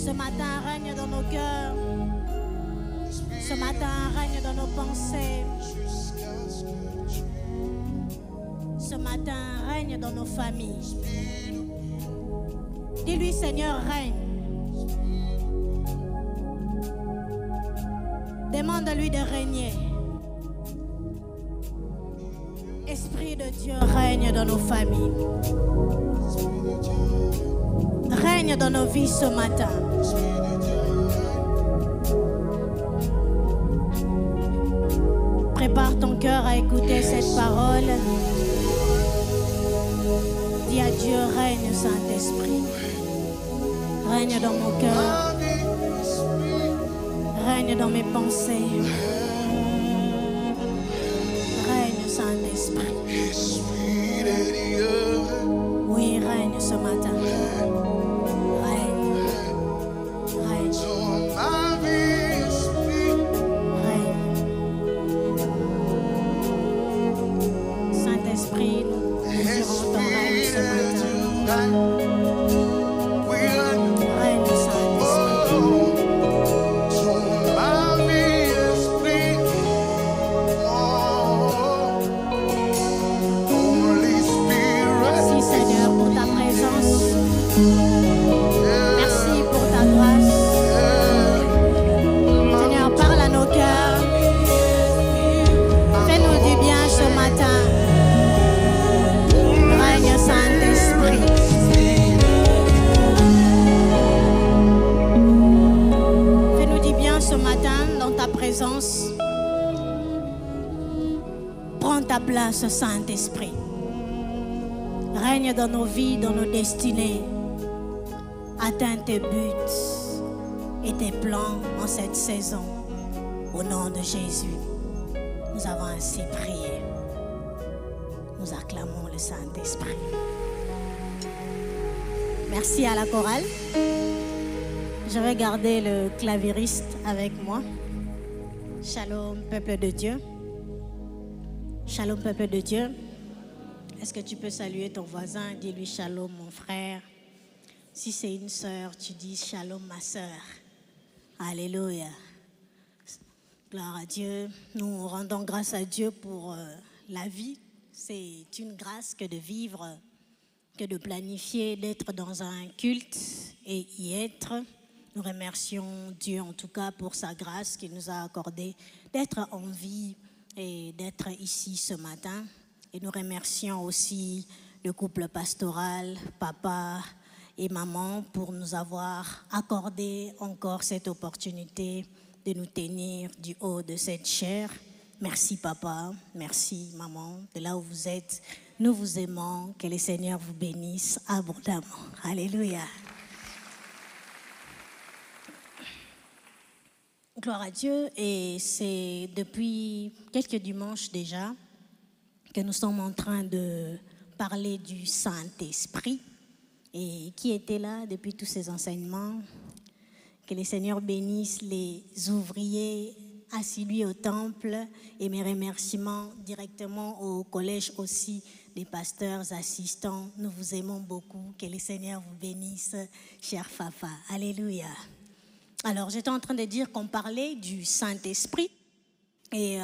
Ce matin, règne dans nos cœurs. Ce matin, règne dans nos pensées. Ce matin, règne dans nos familles. Dis-lui, Seigneur, règne. Demande-lui de régner. Esprit de Dieu, règne dans nos familles. Règne dans nos vies ce matin. Prépare ton cœur à écouter cette parole. Dis à Dieu, règne Saint-Esprit. Règne dans mon cœur. Règne dans mes pensées. Règne Saint-Esprit. Oui, règne ce matin. Règne. Règne. Règne. Saint-Esprit, nous désirons ton règne ce matin. Règne Saint-Esprit. Merci pour ta grâce. Seigneur, parle à nos cœurs. Fais-nous du bien ce matin. Règne Saint-Esprit. Fais-nous du bien ce matin dans ta présence. Prends ta place, Saint-Esprit. Règne dans nos vies, dans nos destinées. Atteins tes buts et tes plans en cette saison. Au nom de Jésus, nous avons ainsi prié. Nous acclamons le Saint-Esprit. Merci à la chorale. Je vais garder le clavieriste avec moi. Shalom, peuple de Dieu. Shalom, peuple de Dieu. Est-ce que tu peux saluer ton voisin? Dis-lui shalom, mon frère. Si c'est une sœur, tu dis shalom, ma sœur. Alléluia. Gloire à Dieu. Nous rendons grâce à Dieu pour la vie. C'est une grâce que de vivre, que de planifier, d'être dans un culte et y être. Nous remercions Dieu en tout cas pour sa grâce qu'il nous a accordée d'être en vie et d'être ici ce matin. Et nous remercions aussi le couple pastoral, papa et maman, pour nous avoir accordé encore cette opportunité de nous tenir du haut de cette chair. Merci papa, merci maman, de là où vous êtes. Nous vous aimons, que le Seigneur vous bénisse abondamment. Alléluia. Gloire à Dieu, et c'est depuis quelques dimanches déjà que nous sommes en train de parler du Saint-Esprit. Et qui était là depuis tous ces enseignements? Que le Seigneur bénisse les ouvriers assidus au temple, et mes remerciements directement au collège aussi des pasteurs assistants. Nous vous aimons beaucoup. Que le Seigneur vous bénisse, cher Fafa. Alléluia. Alors, j'étais en train de dire qu'on parlait du Saint-Esprit. Et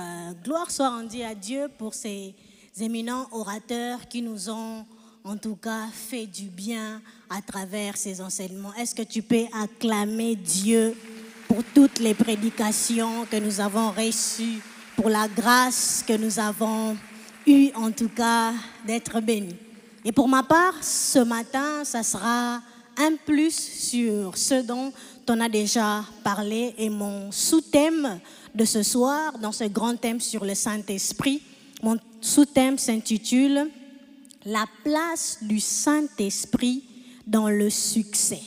gloire soit rendue à Dieu pour ces éminents orateurs qui nous ont en tout cas fait du bien à travers ces enseignements. Est-ce que tu peux acclamer Dieu pour toutes les prédications que nous avons reçues, pour la grâce que nous avons eue en tout cas d'être bénis? Et pour ma part, ce matin, ça sera un plus sur ce dont on a déjà parlé, et mon sous-thème de ce soir, dans ce grand thème sur le Saint-Esprit, mon sous-thème s'intitule « La place du Saint-Esprit dans le succès ».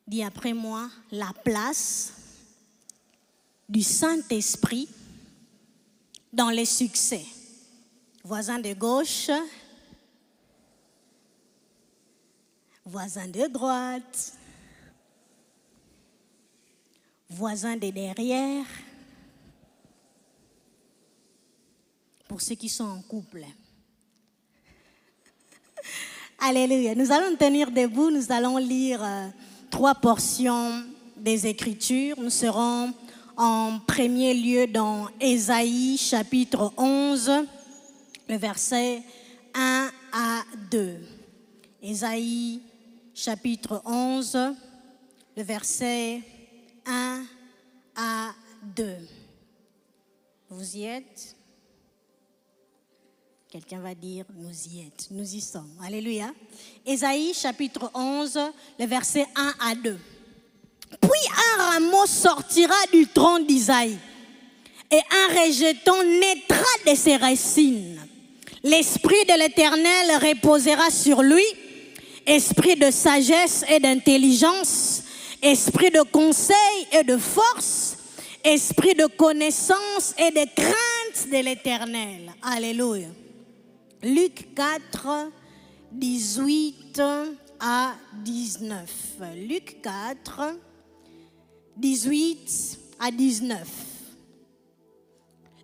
Dis après moi, la place du Saint-Esprit dans les succès. Voisin de gauche, voisin de droite, voisin de derrière. Pour ceux qui sont en couple. Alléluia. Nous allons nous tenir debout, nous allons lire 3 portions des Écritures. Nous serons en premier lieu dans Ésaïe chapitre 11, le verset 1 à 2. Ésaïe chapitre 11, le verset 1 à 2. Vous y êtes? Quelqu'un va dire, nous y êtes, nous y sommes. Alléluia. Ésaïe chapitre 11, le verset 1 à 2. Puis un rameau sortira du tronc d'Isaïe, et un rejeton naîtra de ses racines. L'esprit de l'Éternel reposera sur lui, esprit de sagesse et d'intelligence, esprit de conseil et de force, esprit de connaissance et de crainte de l'Éternel. Alléluia. Luc 4, 18 à 19. Luc 4, 18 à 19.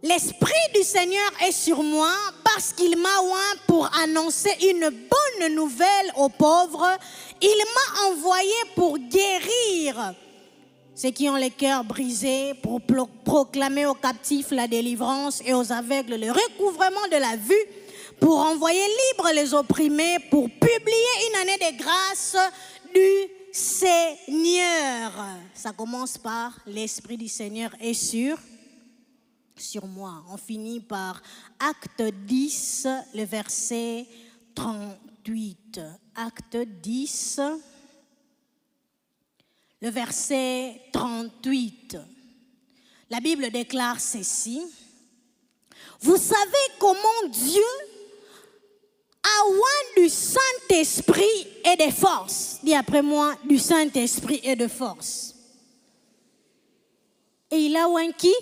L'Esprit du Seigneur est sur moi parce qu'il m'a oint pour annoncer une bonne nouvelle aux pauvres. Il m'a envoyé pour guérir ceux qui ont les cœurs brisés, pour proclamer aux captifs la délivrance et aux aveugles le recouvrement de la vue, pour envoyer libres les opprimés, pour publier une année de grâce du Seigneur. Ça commence par l'Esprit du Seigneur est sur moi. On finit par Acte 10, le verset 38. Acte 10, le verset 38. La Bible déclare ceci. Vous savez comment Dieu a oint du Saint-Esprit et de force. Dis après moi, du Saint-Esprit et de force. Et il a oint qui?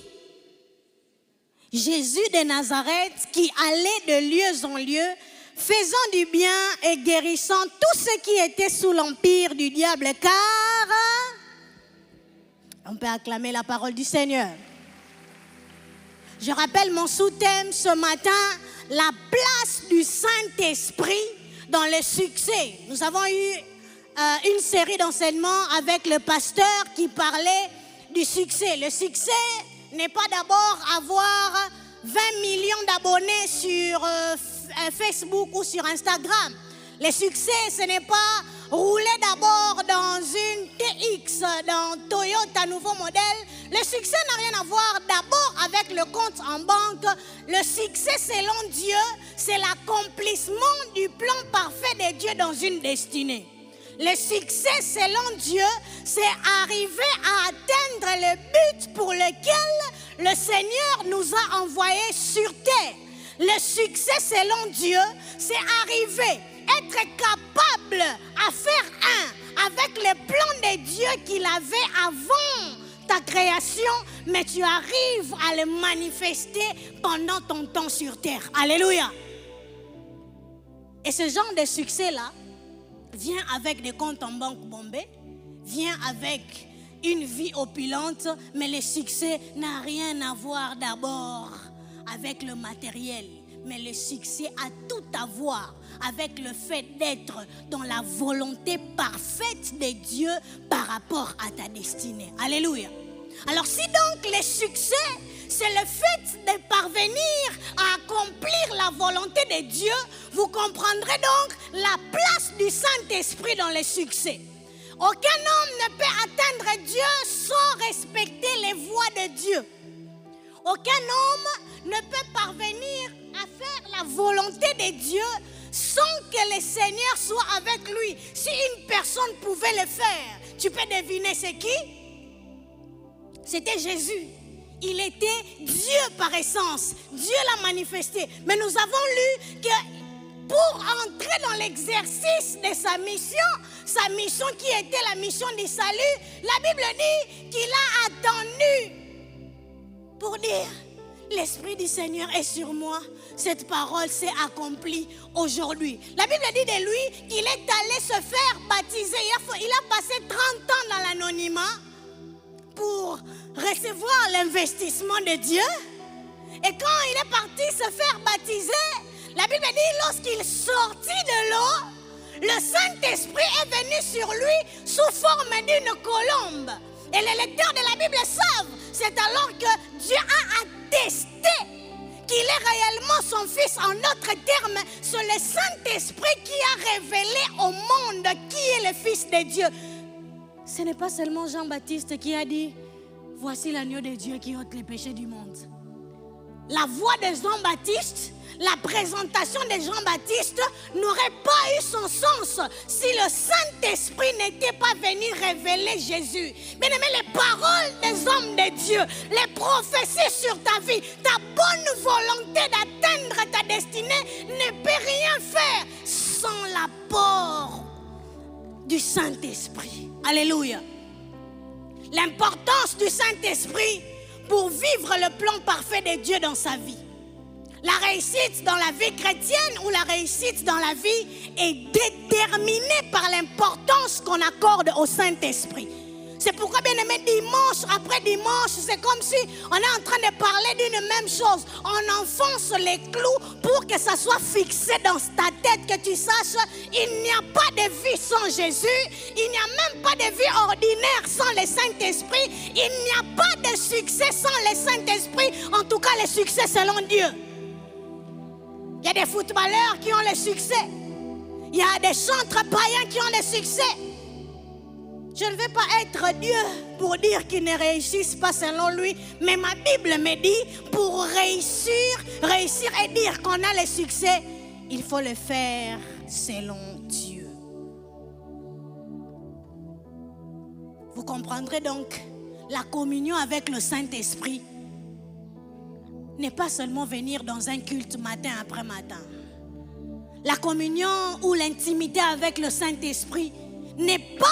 Jésus de Nazareth qui allait de lieu en lieu, faisant du bien et guérissant tous ceux qui étaient sous l'empire du diable, car on peut acclamer la parole du Seigneur. Je rappelle mon sous-thème ce matin, la place du Saint-Esprit dans le succès. Nous avons eu une série d'enseignements avec le pasteur qui parlait du succès. Le succès n'est pas d'abord avoir 20 millions d'abonnés sur Facebook ou sur Instagram. Le succès, ce n'est pas rouler d'abord dans une TX, dans Toyota nouveau modèle. Le succès n'a rien à voir d'abord avec le compte en banque. Le succès selon Dieu, c'est l'accomplissement du plan parfait de Dieu dans une destinée. Le succès selon Dieu, c'est arriver à atteindre le but pour lequel le Seigneur nous a envoyés sur terre. Le succès selon Dieu, c'est arriver, être capable à faire un avec le plan de Dieu qu'il avait avant ta création, mais tu arrives à le manifester pendant ton temps sur terre. Alléluia. Et ce genre de succès-là vient avec des comptes en banque bombés, vient avec une vie opulente, mais le succès n'a rien à voir d'abord avec le matériel. Mais le succès a tout à voir avec le fait d'être dans la volonté parfaite de Dieu par rapport à ta destinée. Alléluia. Alors si donc le succès, c'est le fait de parvenir à accomplir la volonté de Dieu, vous comprendrez donc la place du Saint-Esprit dans le succès. Aucun homme ne peut atteindre Dieu sans respecter les voies de Dieu. Aucun homme ne peut parvenir à faire la volonté de Dieu sans que le Seigneur soit avec lui. Si une personne pouvait le faire, tu peux deviner c'est qui? C'était Jésus. Il était Dieu par essence. Dieu l'a manifesté. Mais nous avons lu que pour entrer dans l'exercice de sa mission qui était la mission du salut, la Bible dit qu'il a attendu pour dire, l'Esprit du Seigneur est sur moi. Cette parole s'est accomplie aujourd'hui. La Bible dit de lui qu'il est allé se faire baptiser. Il a passé 30 ans dans l'anonymat pour recevoir l'investissement de Dieu. Et quand il est parti se faire baptiser, la Bible dit lorsqu'il sortit de l'eau, le Saint-Esprit est venu sur lui sous forme d'une colombe. Et les lecteurs de la Bible savent, c'est alors que Dieu a attesté qu'il est réellement son Fils. En d'autres termes, c'est le Saint-Esprit qui a révélé au monde qui est le Fils de Dieu. Ce n'est pas seulement Jean-Baptiste qui a dit, voici l'agneau de Dieu qui ôte les péchés du monde. La voix de Jean-Baptiste, la présentation de Jean-Baptiste n'aurait pas eu son sens si le Saint-Esprit n'était pas venu révéler Jésus. Bien aimé, les paroles des hommes de Dieu, les prophéties sur ta vie, ta bonne volonté d'atteindre ta destinée ne peut rien faire sans l'apport du Saint-Esprit. Alléluia. L'importance du Saint-Esprit pour vivre le plan parfait de Dieu dans sa vie. La réussite dans la vie chrétienne ou la réussite dans la vie est déterminée par l'importance qu'on accorde au Saint-Esprit. C'est pourquoi, bien aimé, dimanche après dimanche, c'est comme si on est en train de parler d'une même chose. On enfonce les clous pour que ça soit fixé dans ta tête, que tu saches, il n'y a pas de vie sans Jésus, il n'y a même pas de vie ordinaire sans le Saint-Esprit, il n'y a pas de succès sans le Saint-Esprit, en tout cas le succès selon Dieu. Il y a des footballeurs qui ont le succès, il y a des chantres païens qui ont le succès. Je ne vais pas être Dieu pour dire qu'ils ne réussissent pas selon lui. Mais ma Bible me dit, pour réussir et dire qu'on a le succès, il faut le faire selon Dieu. Vous comprendrez donc, la communion avec le Saint-Esprit n'est pas seulement venir dans un culte matin après matin. La communion ou l'intimité avec le Saint-Esprit n'est pas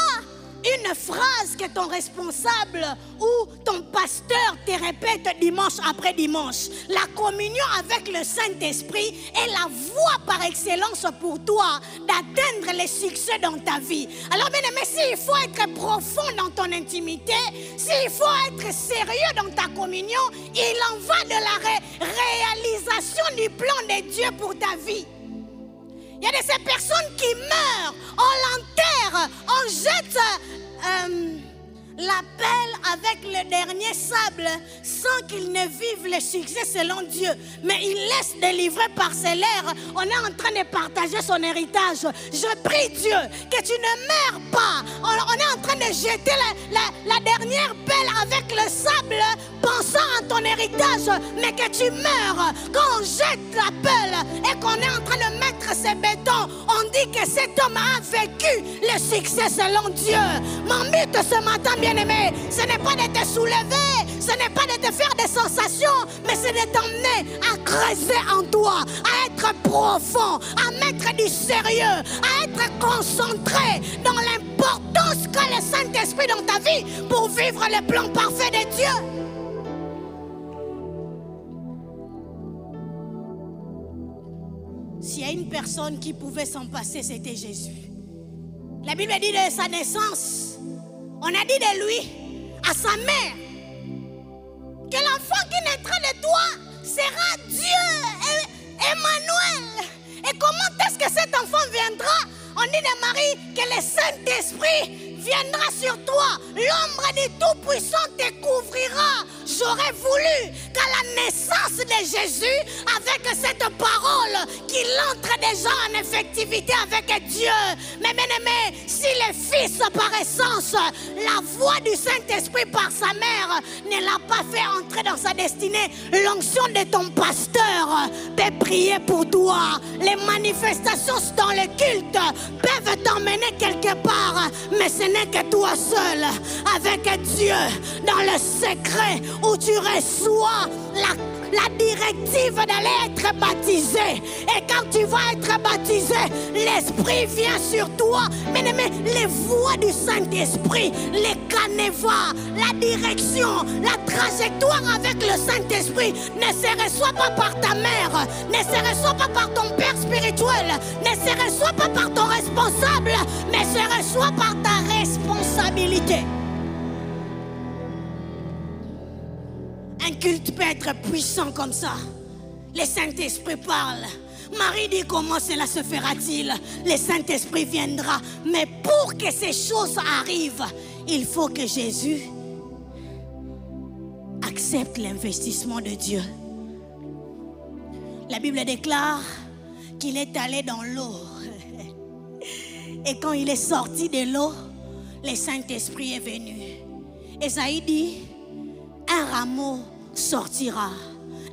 une phrase que ton responsable ou ton pasteur te répète dimanche après dimanche. La communion avec le Saint-Esprit est la voie par excellence pour toi d'atteindre les succès dans ta vie. Alors bien aimé, s'il faut être profond dans ton intimité, s'il faut être sérieux dans ta communion, il en va de la réalisation du plan de Dieu pour ta vie. Il y a de ces personnes qui meurent, on l'enterre, on jette la pelle avec le dernier sable sans qu'ils ne vivent le succès selon Dieu. Mais il laisse délivrer parcellaire. On est en train de partager son héritage. Je prie Dieu que tu ne meurs pas. On est en train de jeter la dernière pelle avec le sable pensant à ton héritage, mais que tu meurs. Quand on jette la pelle et qu'on est en train de mettre ces bétons, on dit que cet homme a vécu le succès selon Dieu. Mon but ce matin, bien-aimé, ce n'est pas de te soulever, ce n'est pas de te faire des sensations, mais c'est de t'emmener à creuser en toi, à être profond, à mettre du sérieux, à être concentré dans l'importance qu'a le Saint-Esprit dans ta vie pour vivre le plan parfait de Dieu. S'il y a une personne qui pouvait s'en passer, c'était Jésus. La Bible dit de sa naissance, on a dit de lui, à sa mère, que l'enfant qui naîtra de toi sera Dieu, Emmanuel. Et comment est-ce que cet enfant viendra? On dit de Marie que le Saint-Esprit viendra sur toi. L'ombre du Tout-Puissant te couvrira. J'aurais voulu qu'à la naissance de Jésus, avec cette parole, qu'il entre déjà en effectivité avec Dieu. Mais bien aimé, si le Fils par essence, la voix du Saint-Esprit par sa mère, ne l'a pas fait entrer dans sa destinée, l'onction de ton pasteur peut prier pour toi. Les manifestations dans le culte peuvent t'emmener quelque part, mais ce n'est que toi seul, avec Dieu, dans le secret où tu reçois la directive d'aller être baptisé. Et quand tu vas être baptisé, l'Esprit vient sur toi. Mais les voies du Saint-Esprit, les canevas, la direction, la trajectoire avec le Saint-Esprit ne se reçoit pas par ta mère, ne se reçoit pas par ton père spirituel, ne se reçoit pas par ton responsable, mais se reçoit par ta responsabilité. Un culte peut être puissant comme ça. Le Saint-Esprit parle. Marie dit, comment cela se fera-t-il? Le Saint-Esprit viendra. Mais pour que ces choses arrivent, il faut que Jésus accepte l'investissement de Dieu. La Bible déclare qu'il est allé dans l'eau. Et quand il est sorti de l'eau, le Saint-Esprit est venu. Esaïe dit, un rameau sortira,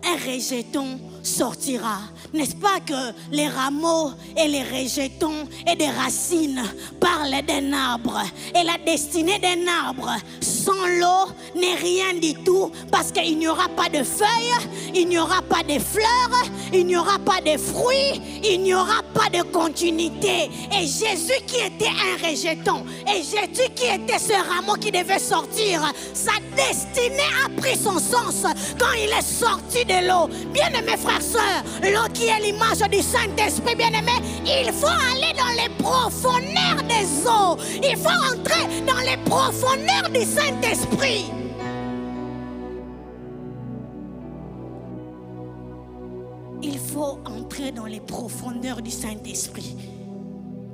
un rejeton sortira. N'est-ce pas que les rameaux et les rejetons et des racines parlent d'un arbre? Et la destinée d'un arbre sans l'eau n'est rien du tout, parce qu'il n'y aura pas de feuilles, il n'y aura pas de fleurs, il n'y aura pas de fruits, il n'y aura pas de continuité. Et Jésus qui était un rejeton, et Jésus qui était ce rameau qui devait sortir, sa destinée a pris son sens quand il est sorti de l'eau. Bien-aimés frères, sœurs, l'eau qui est l'image du Saint-Esprit, bien-aimé, il faut aller dans les profondeurs des eaux. Il faut entrer dans les profondeurs du Saint-Esprit. Il faut entrer dans les profondeurs du Saint-Esprit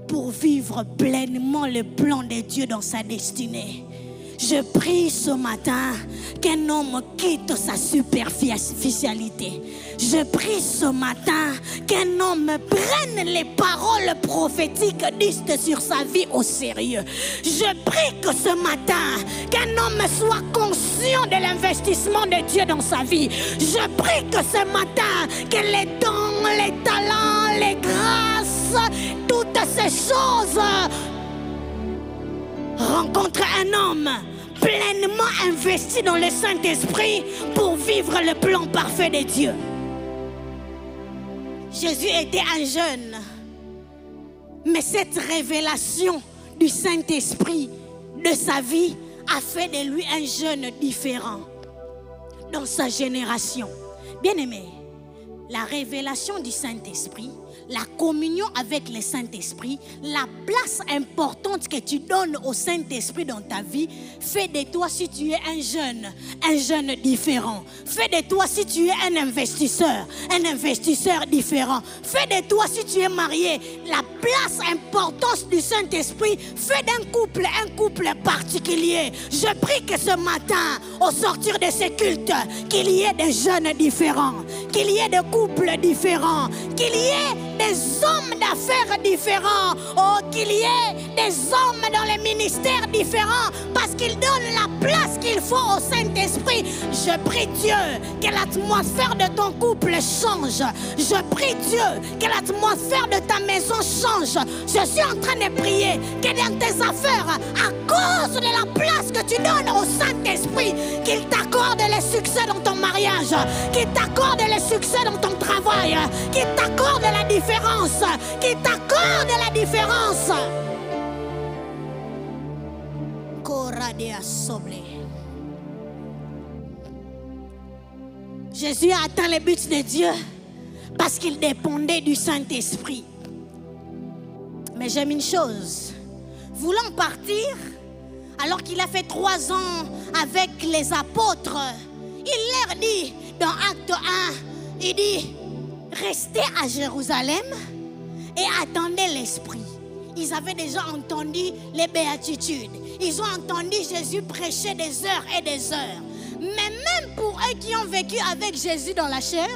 pour vivre pleinement le plan de Dieu dans sa destinée. Je prie ce matin qu'un homme quitte sa superficialité. Je prie ce matin qu'un homme prenne les paroles prophétiques dites sur sa vie au sérieux. Je prie que ce matin, qu'un homme soit conscient de l'investissement de Dieu dans sa vie. Je prie que ce matin, que les dons, les talents, les grâces, toutes ces choses rencontrent un homme pleinement investi dans le Saint-Esprit pour vivre le plan parfait de Dieu. Jésus était un jeune, mais cette révélation du Saint-Esprit de sa vie a fait de lui un jeune différent dans sa génération. Bien-aimé, la révélation du Saint-Esprit, la communion avec le Saint-Esprit, la place importante que tu donnes au Saint-Esprit dans ta vie, fait de toi, si tu es un jeune différent. Fait de toi, si tu es un investisseur différent. Fait de toi, si tu es marié, la place importante du Saint-Esprit fait d'un couple un couple particulier. Je prie que ce matin, au sortir de ce culte, qu'il y ait des jeunes différents, qu'il y ait des couples différents, qu'il y ait des hommes d'affaires différents, oh, qu'il y ait des hommes dans les ministères différents, parce qu'ils donnent la place qu'il faut au Saint-Esprit. Je prie Dieu que l'atmosphère de ton couple change. Je prie Dieu que l'atmosphère de ta maison change. Je suis en train de prier que dans tes affaires, à cause de la place que tu donnes au Saint-Esprit, qu'il t'accorde le succès dans ton mariage, qu'il t'accorde le succès dans ton travail, qu'il t'accorde la différence, qu'il t'accorde la différence. Jésus a atteint le but de Dieu parce qu'il dépendait du Saint-Esprit. Mais j'aime une chose. Voulant partir, alors qu'il a fait 3 ans avec les apôtres, il leur dit dans Acte 1, il dit, restez à Jérusalem et attendez l'Esprit. Ils avaient déjà entendu les béatitudes. Ils ont entendu Jésus prêcher des heures et des heures. Mais même pour eux qui ont vécu avec Jésus dans la chair,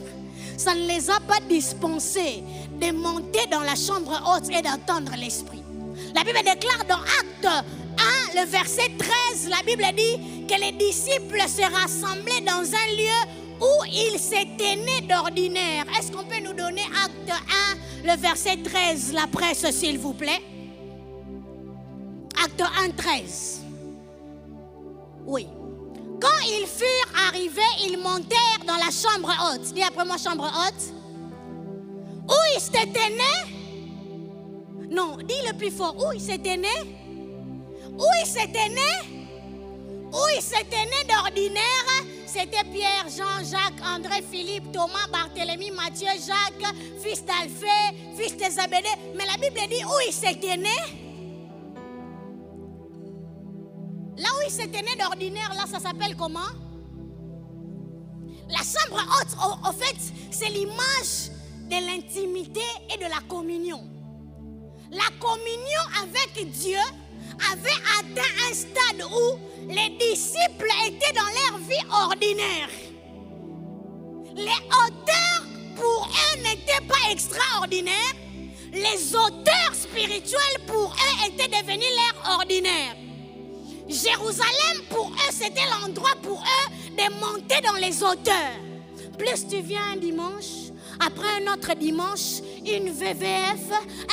ça ne les a pas dispensés de monter dans la chambre haute et d'attendre l'Esprit. La Bible déclare dans Acte 1, le verset 13, la Bible dit que les disciples se rassemblaient dans un lieu où ils s'étaient nés d'ordinaire. Est-ce qu'on peut nous donner Acte 1, le verset 13, la presse s'il vous plaît? Acte 1, 13. Oui. Quand ils furent arrivés, ils montèrent dans la chambre haute. Dis après moi, chambre haute. Où ils s'étaient nés? Non, dis le plus fort. Où ils s'étaient nés? Où ils s'étaient nés? Où ils s'étaient nés d'ordinaire? C'était Pierre, Jean, Jacques, André, Philippe, Thomas, Barthélemy, Matthieu, Jacques, fils d'Alphée, fils de Zébédée. Mais la Bible dit où ils s'étaient nés? Là où ils s'étaient nés d'ordinaire, là, ça s'appelle comment? La chambre haute, en fait, c'est l'image de l'intimité et de la communion. La communion avec Dieu avait atteint un stade où les disciples étaient dans leur vie ordinaire. Les auteurs, pour eux, n'étaient pas extraordinaires. Les auteurs spirituels, pour eux, étaient devenus leur ordinaire. Jérusalem, pour eux, c'était l'endroit pour eux de monter dans les hauteurs. Plus tu viens un dimanche, après un autre dimanche, une VVF,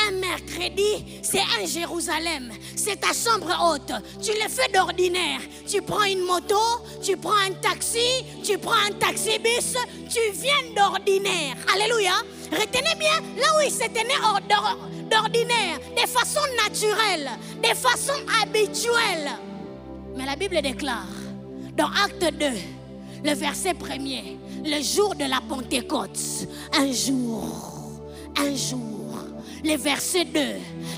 un mercredi, c'est un Jérusalem. C'est ta chambre haute. Tu le fais d'ordinaire. Tu prends une moto, tu prends un taxi, tu prends un taxi-bus, tu viens d'ordinaire. Alléluia. Retenez bien, là où il se tenait d'ordinaire, de façon naturelle, de façon habituelle. Mais la Bible déclare, dans Acte 2, le verset 1er, le jour de la Pentecôte, un jour, le verset 2,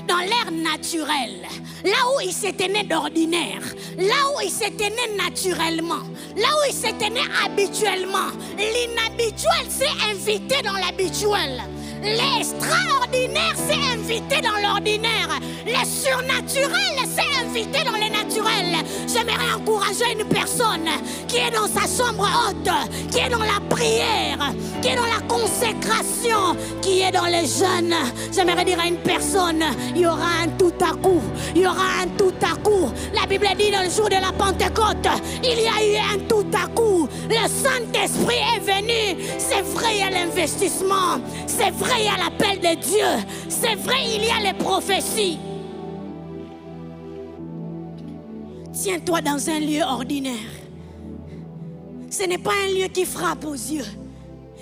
dans l'air naturel, là où il se tenait d'ordinaire, là où il se tenait naturellement, là où il se tenait habituellement, l'inhabituel s'est invité dans l'habituel. L'extraordinaire s'est invité dans l'ordinaire. Le surnaturel s'est invité dans le naturel. J'aimerais encourager une personne qui est dans sa chambre haute, qui est dans la prière, qui est dans la consécration, qui est dans les jeûnes. J'aimerais dire à une personne, il y aura un tout à coup. Il y aura un tout à coup. La Bible dit dans le jour de la Pentecôte, il y a eu un tout à coup. Le Saint-Esprit est venu. C'est vrai, il y a l'investissement. C'est vrai, il y a l'appel de Dieu. C'est vrai, il y a les prophéties. Tiens-toi dans un lieu ordinaire. Ce n'est pas un lieu qui frappe aux yeux.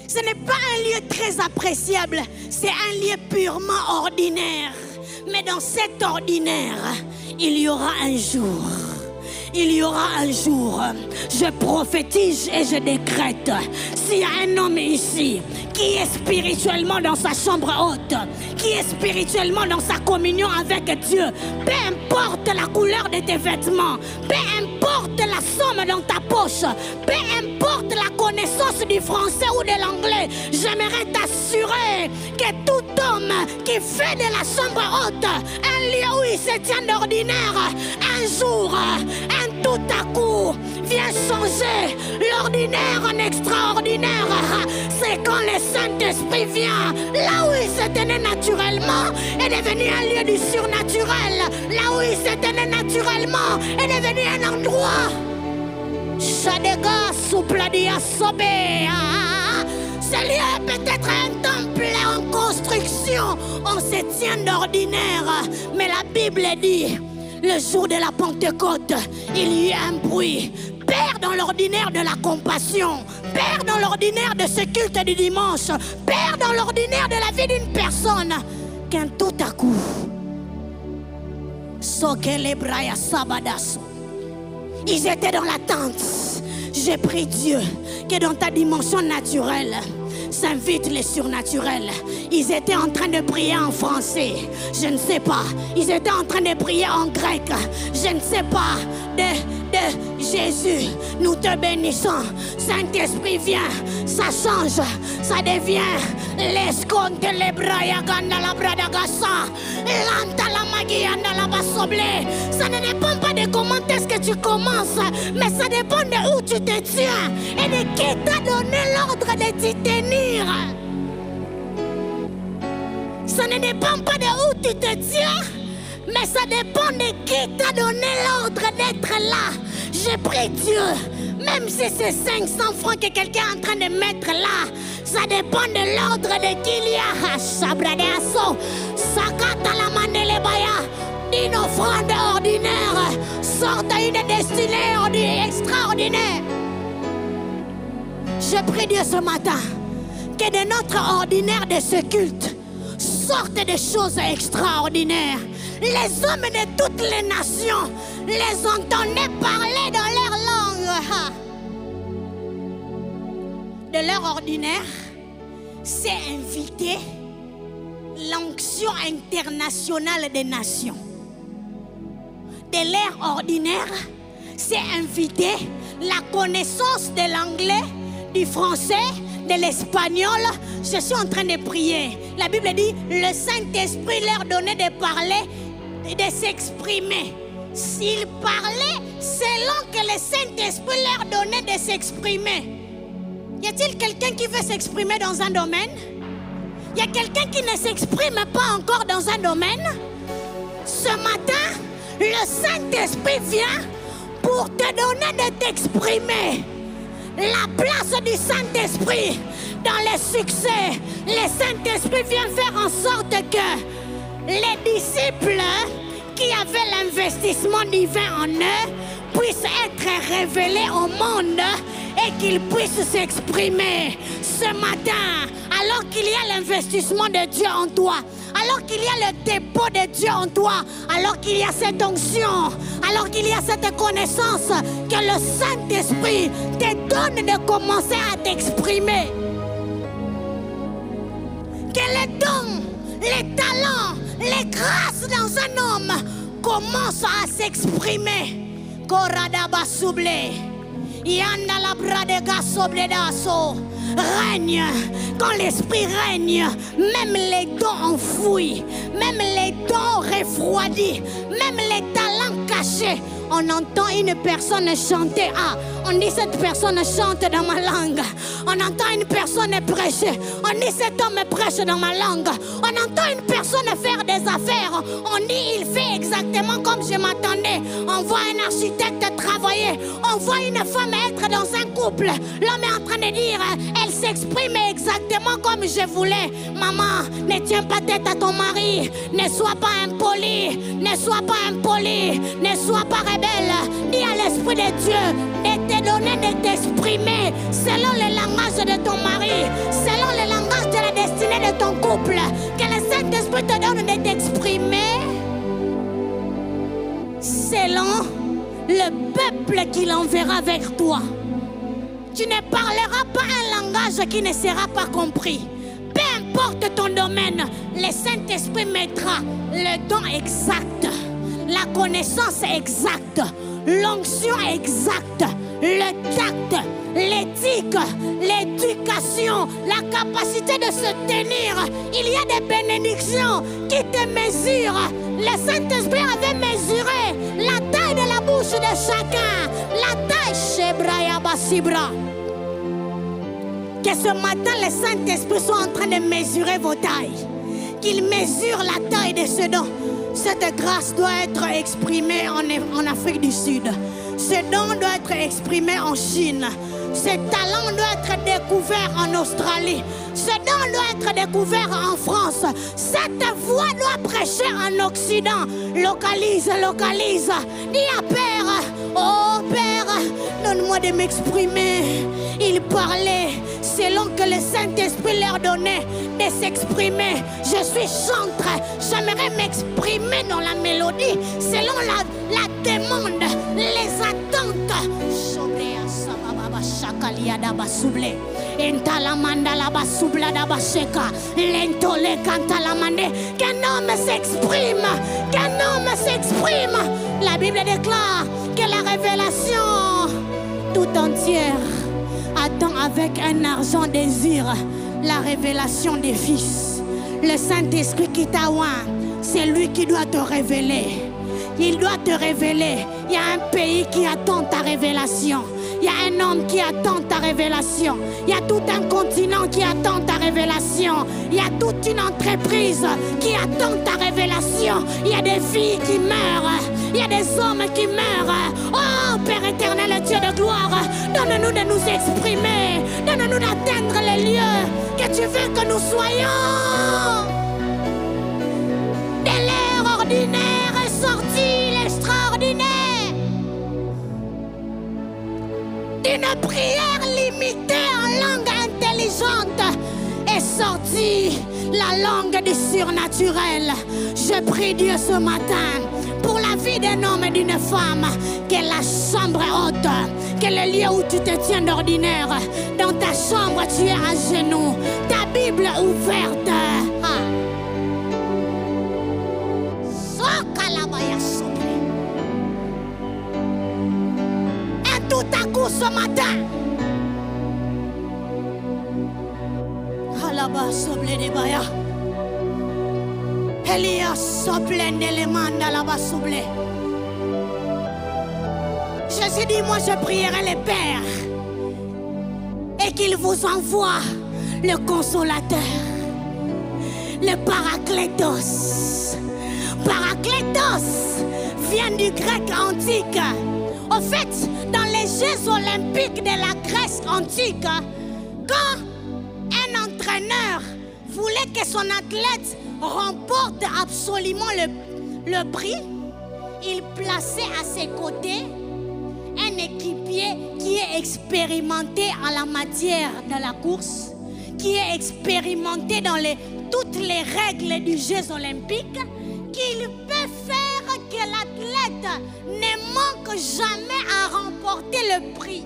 Ce n'est pas un lieu très appréciable. C'est un lieu purement ordinaire. Mais dans cet ordinaire, il y aura un jour. Il y aura un jour. Je prophétise et je décrète. S'il y a un homme ici qui est spirituellement dans sa chambre haute, qui est spirituellement dans sa communion avec Dieu, peu importe la couleur de tes vêtements, peu importe la somme dans ta poche, peu importe la connaissance du français ou de l'anglais, j'aimerais t'assurer que tout homme qui fait de la chambre haute un lieu où il se tient d'ordinaire, un jour, un tout à coup, vient changer l'ordinaire en extraordinaire. C'est quand le Saint-Esprit vient, là où il se tenait naturellement, est devenu un lieu du surnaturel. Là où il se tenait naturellement, est devenu un endroit. Shadega soupladia sobé. Ce lieu est peut-être un temple en construction. On se tient d'ordinaire. Mais la Bible dit, le jour de la Pentecôte, il y a un bruit. Père dans l'ordinaire de la compassion. Père dans l'ordinaire de ce culte du dimanche. Père dans l'ordinaire de la vie d'une personne. Qu'un tout à coup, ils étaient dans l'attente. J'ai pris Dieu que dans ta dimension naturelle s'invite les surnaturels. Ils étaient en train de prier en français, je ne sais pas. Ils étaient en train de prier en grec, je ne sais pas. De Jésus, nous te bénissons. Saint-Esprit vient, ça change, ça devient l'esconte le braya ganda la bradagasa, l'anta la magie anda la basoble. Ça ne dépend pas de comment est-ce que tu commences, mais ça dépend de où tu te tiens et de qui t'a donné l'ordre de t'y tenir. Ça ne dépend pas de où tu te tiens, mais ça dépend de qui t'a donné l'ordre d'être là. J'ai pris Dieu, même si c'est 500 francs que quelqu'un est en train de mettre là, ça dépend de l'ordre de qui il y a. Sabradeaso, Sakata la mandelebaya, une offrande ordinaire, sorte une destinée extraordinaire. J'ai pris Dieu ce matin, que de notre ordinaire de ce culte sortent des choses extraordinaires. Les hommes de toutes les nations les entendaient parler dans leur langue. De leur ordinaire, c'est inviter l'onction internationale des nations. De leur ordinaire, c'est inviter la connaissance de l'anglais, du français, de l'espagnol, je suis en train de prier. La Bible dit, le Saint-Esprit leur donnait de parler et de s'exprimer. S'ils parlaient selon que le Saint-Esprit leur donnait de s'exprimer. Y a-t-il quelqu'un qui veut s'exprimer dans un domaine? Y a quelqu'un qui ne s'exprime pas encore dans un domaine? Ce matin, le Saint-Esprit vient pour te donner de t'exprimer. La place du Saint-Esprit dans les succès. Le Saint-Esprit vient faire en sorte que les disciples qui avaient l'investissement divin en eux puissent être révélés au monde et qu'ils puissent s'exprimer. Ce matin, alors qu'il y a l'investissement de Dieu en toi, alors qu'il y a le dépôt de Dieu en toi, alors qu'il y a cette onction, alors qu'il y a cette connaissance que le Saint-Esprit te donne de commencer à t'exprimer. Que les dons, les talents, les grâces dans un homme commencent à s'exprimer. Korada souble, yanda la bradega sobledaso. Règne, quand l'esprit règne, même les dons enfouis, même les dons refroidis, même les talents cachés. On entend une personne chanter, on dit cette personne chante dans ma langue. On entend une personne prêcher, on dit cet homme prêche dans ma langue. On entend une personne faire des affaires, on dit il fait exactement comme je m'attendais. On voit un architecte travailler, on voit une femme être dans un couple. L'homme est en train de dire, elle s'exprime exactement comme je voulais. Maman, ne tiens pas tête à ton mari, ne sois pas impoli, ne sois pas impoli, ne sois pas rebelle. Dis à l'Esprit de Dieu de te donner de t'exprimer selon le langage de ton mari, selon le langage de la destinée de ton couple. Que le Saint-Esprit te donne de t'exprimer selon le peuple qu'il enverra vers toi. Tu ne parleras pas un langage qui ne sera pas compris. Peu importe ton domaine, le Saint-Esprit mettra le don exact, la connaissance exacte, l'onction exacte, le tact, l'éthique, l'éducation, la capacité de se tenir. Il y a des bénédictions qui te mesurent. Le Saint-Esprit avait mesuré la taille de la bouche de chacun. La taille Shebraya Basibra. Que ce matin, le Saint-Esprit soit en train de mesurer vos tailles. Qu'il mesure la taille de ce don. Cette grâce doit être exprimée en Afrique du Sud. Ce don doit être exprimé en Chine. Ce talent doit être découvert en Australie. Ce don doit être découvert en France. Cette voix doit prêcher en Occident. Localise, localise. Dis à Père, oh Père, donne-moi de m'exprimer. Il parlait selon que le Saint-Esprit leur donnait de s'exprimer. Je suis chantre, j'aimerais m'exprimer dans la mélodie selon la demande, les attentes. Qu'un homme s'exprime, qu'un homme s'exprime. La Bible déclare que la révélation tout entière attend avec un ardent désir la révélation des fils. Le Saint-Esprit qui t'a oint, c'est lui qui doit te révéler. Il doit te révéler. Il y a un pays qui attend ta révélation. Il y a un homme qui attend ta révélation. Il y a tout un continent qui attend ta révélation. Il y a toute une entreprise qui attend ta révélation. Il y a des filles qui meurent. Il y a des hommes qui meurent. Oh Père éternel, Dieu de gloire, donne-nous de nous exprimer. Donne-nous d'atteindre les lieux que tu veux que nous soyons. De l'air ordinaire est sorti l'extraordinaire. D'une prière limitée en langue intelligente est sortie la langue du surnaturel. Je prie Dieu ce matin pour la vie d'un homme et d'une femme, que la chambre est haute, que le lieu où tu te tiens d'ordinaire, dans ta chambre tu es à genoux, ta Bible ouverte. Et tout à coup ce matin, Basoble de baya. Elia soplende les manda la basoble. Jésus dit, moi je prierai le Père et qu'il vous envoie le consolateur, le Paraclétos. Paraclétos vient du grec antique. En fait, dans les Jeux olympiques de la Grèce antique, quand un entraîneur voulait que son athlète remporte absolument le prix, il plaçait à ses côtés un équipier qui est expérimenté en la matière de la course, qui est expérimenté dans toutes les règles du Jeux olympiques, qu'il peut faire que l'athlète ne manque jamais à remporter le prix.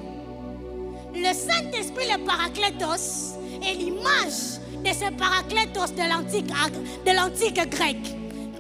Le Saint-Esprit, le Paraclétos, est l'image de ce Paraclétos de l'antique grec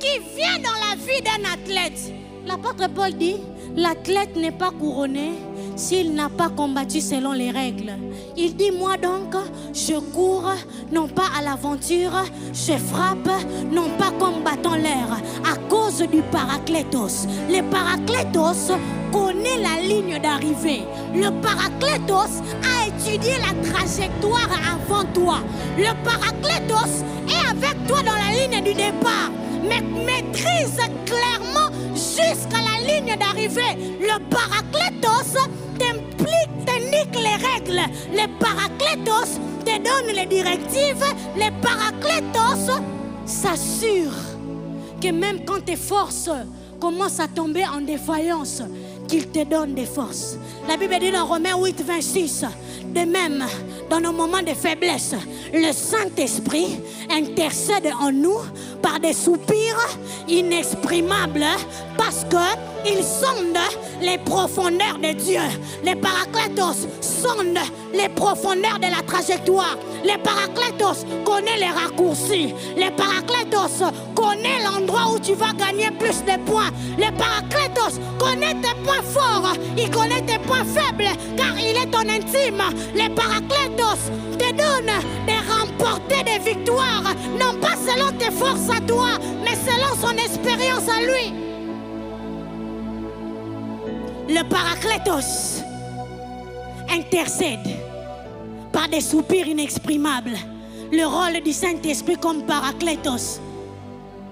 qui vient dans la vie d'un athlète. L'apôtre Paul dit, l'athlète n'est pas couronné s'il n'a pas combattu selon les règles. Il dit, moi donc, je cours non pas à l'aventure, je frappe non pas comme battant l'air, à cause du Paraclétos. Le Paraclétos connaît la ligne d'arrivée. Le Paraclétos a étudié la trajectoire avant toi. Le Paraclétos est avec toi dans la ligne du départ, mais maîtrise clairement jusqu'à la ligne d'arrivée. Le Paraclétos t'indique les règles. Le Paraclétos te donne les directives. Le Paraclétos s'assure que même quand tes forces commencent à tomber en défaillance, qu'il te donne des forces. La Bible dit dans Romains 8, 26, de même, dans nos moments de faiblesse, le Saint-Esprit intercède en nous par des soupirs inexprimables parce qu'il sonde les profondeurs de Dieu. Les Paraclétos sondent les profondeurs de la trajectoire. Les Paraclétos connaît les raccourcis. Les Paraclétos connaît l'endroit où tu vas gagner plus de points. Les Paraclétos connaît tes points forts. Il connaît tes points faibles car il est ton intime. Les Paraclétos te donne de remporter des victoires, non pas selon tes forces à toi, mais selon son expérience à lui. Le Paraclétos intercède par des soupirs inexprimables. Le rôle du Saint-Esprit comme Paraclétos,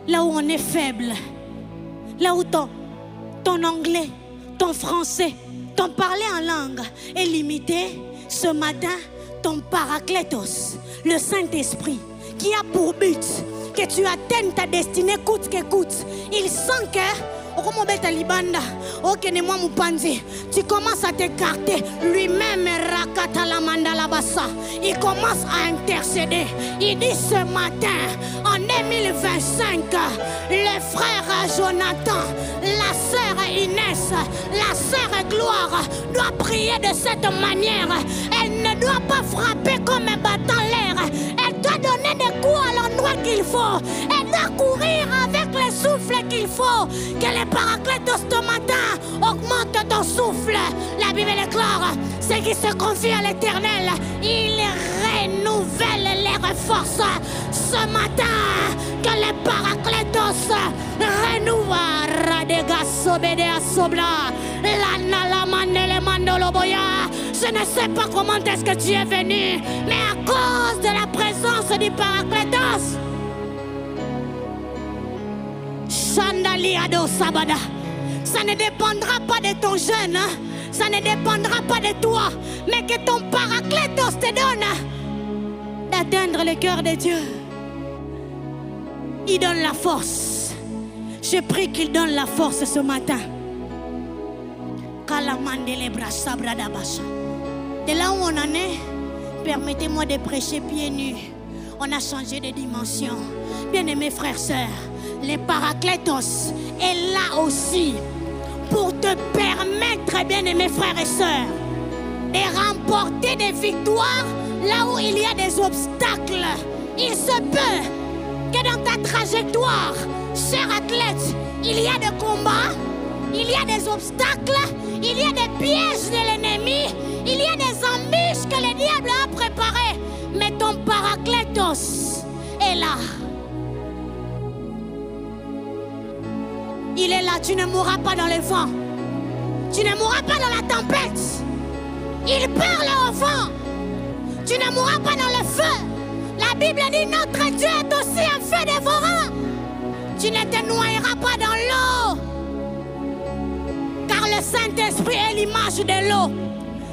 là où on est faible, là où ton anglais, ton français, ton parler en langue est limité, ce matin, ton Paraclétos, le Saint-Esprit, qui a pour but que tu atteignes ta destinée coûte que coûte. Il sent que tu commences à t'écarter. Lui-même, il commence à intercéder. Il dit ce matin, en 2025, le frère Jonathan, la sœur Inès, la sœur Gloire doit prier de cette manière. Elle ne doit pas frapper comme un battant l'air. Elle doit donner des coups à l'endroit qu'il faut. Elle doit courir avec le souffle qu'il faut. Que les Paraclétos ce matin augmente ton souffle. La Bible est claire. Ceux qui se confient à l'Éternel, il renouvelle leurs forces. Ce matin, que les Paraclétos renouvellent. Je ne sais pas comment est-ce que tu es venu, mais à cause de la présence du Paraclétos, Chandaliado Sabada, ça ne dépendra pas de ton jeûne, hein? Ça ne dépendra pas de toi, mais que ton Paraclétos te donne d'atteindre le cœur de Dieu. Il donne la force. Je prie qu'il donne la force ce matin. De là où on en est, permettez-moi de prêcher pieds nus. On a changé de dimension. Bien-aimés frères et sœurs, les Paraclétos est là aussi pour te permettre, bien-aimés frères et sœurs, de remporter des victoires là où il y a des obstacles. Il se peut que dans ta trajectoire, cher athlète, il y a des combats, il y a des obstacles, il y a des pièges de l'ennemi, il y a des embûches que le diable a préparées. Mais ton Paraclétos Paraclétos est là. Il est là, tu ne mourras pas dans le vent. Tu ne mourras pas dans la tempête. Il parle au vent. Tu ne mourras pas dans le feu. La Bible dit notre Dieu est aussi un feu dévorant. Tu ne te noyeras pas dans l'eau. Car le Saint-Esprit est l'image de l'eau.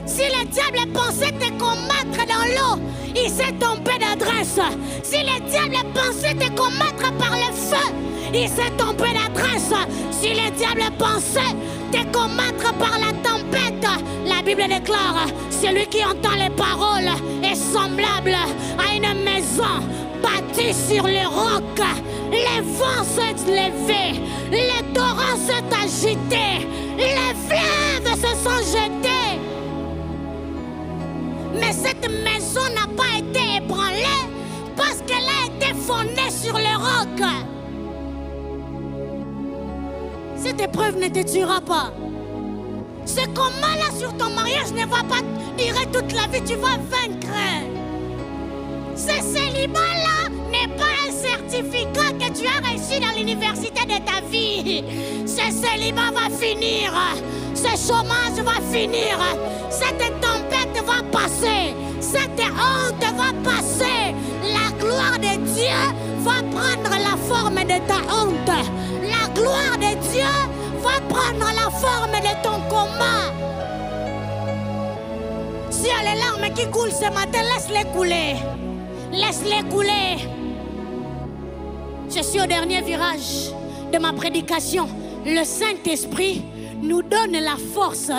Si le diable pensait te combattre dans l'eau, il s'est trompé d'adresse. Si le diable pensait te combattre par le feu, il s'est trompé d'adresse. Si le diable pensait te combattre par la tempête, la Bible déclare, celui qui entend les paroles est semblable à une maison bâtie sur le roc. Les vents se levaient, les torrents se agitaient, les fleuves se sont jetés. Mais cette maison n'a pas été ébranlée parce qu'elle a été fondée sur le roc. Cette épreuve ne te tuera pas. Ce combat-là sur ton mariage ne va pas durer toute la vie, tu vas vaincre. Ce célibat-là n'est pas un certificat que tu as reçu dans l'université de ta vie. Ce célibat va finir. Ce chômage va finir. Cette tempête va passer. Cette honte va passer. La gloire de Dieu va prendre la forme de ta honte. La gloire de Dieu va prendre la forme de ton combat. S'il y a les larmes qui coulent ce matin, laisse-les couler. Laisse-les couler. Je suis au dernier virage de ma prédication. Le Saint-Esprit nous donne la force.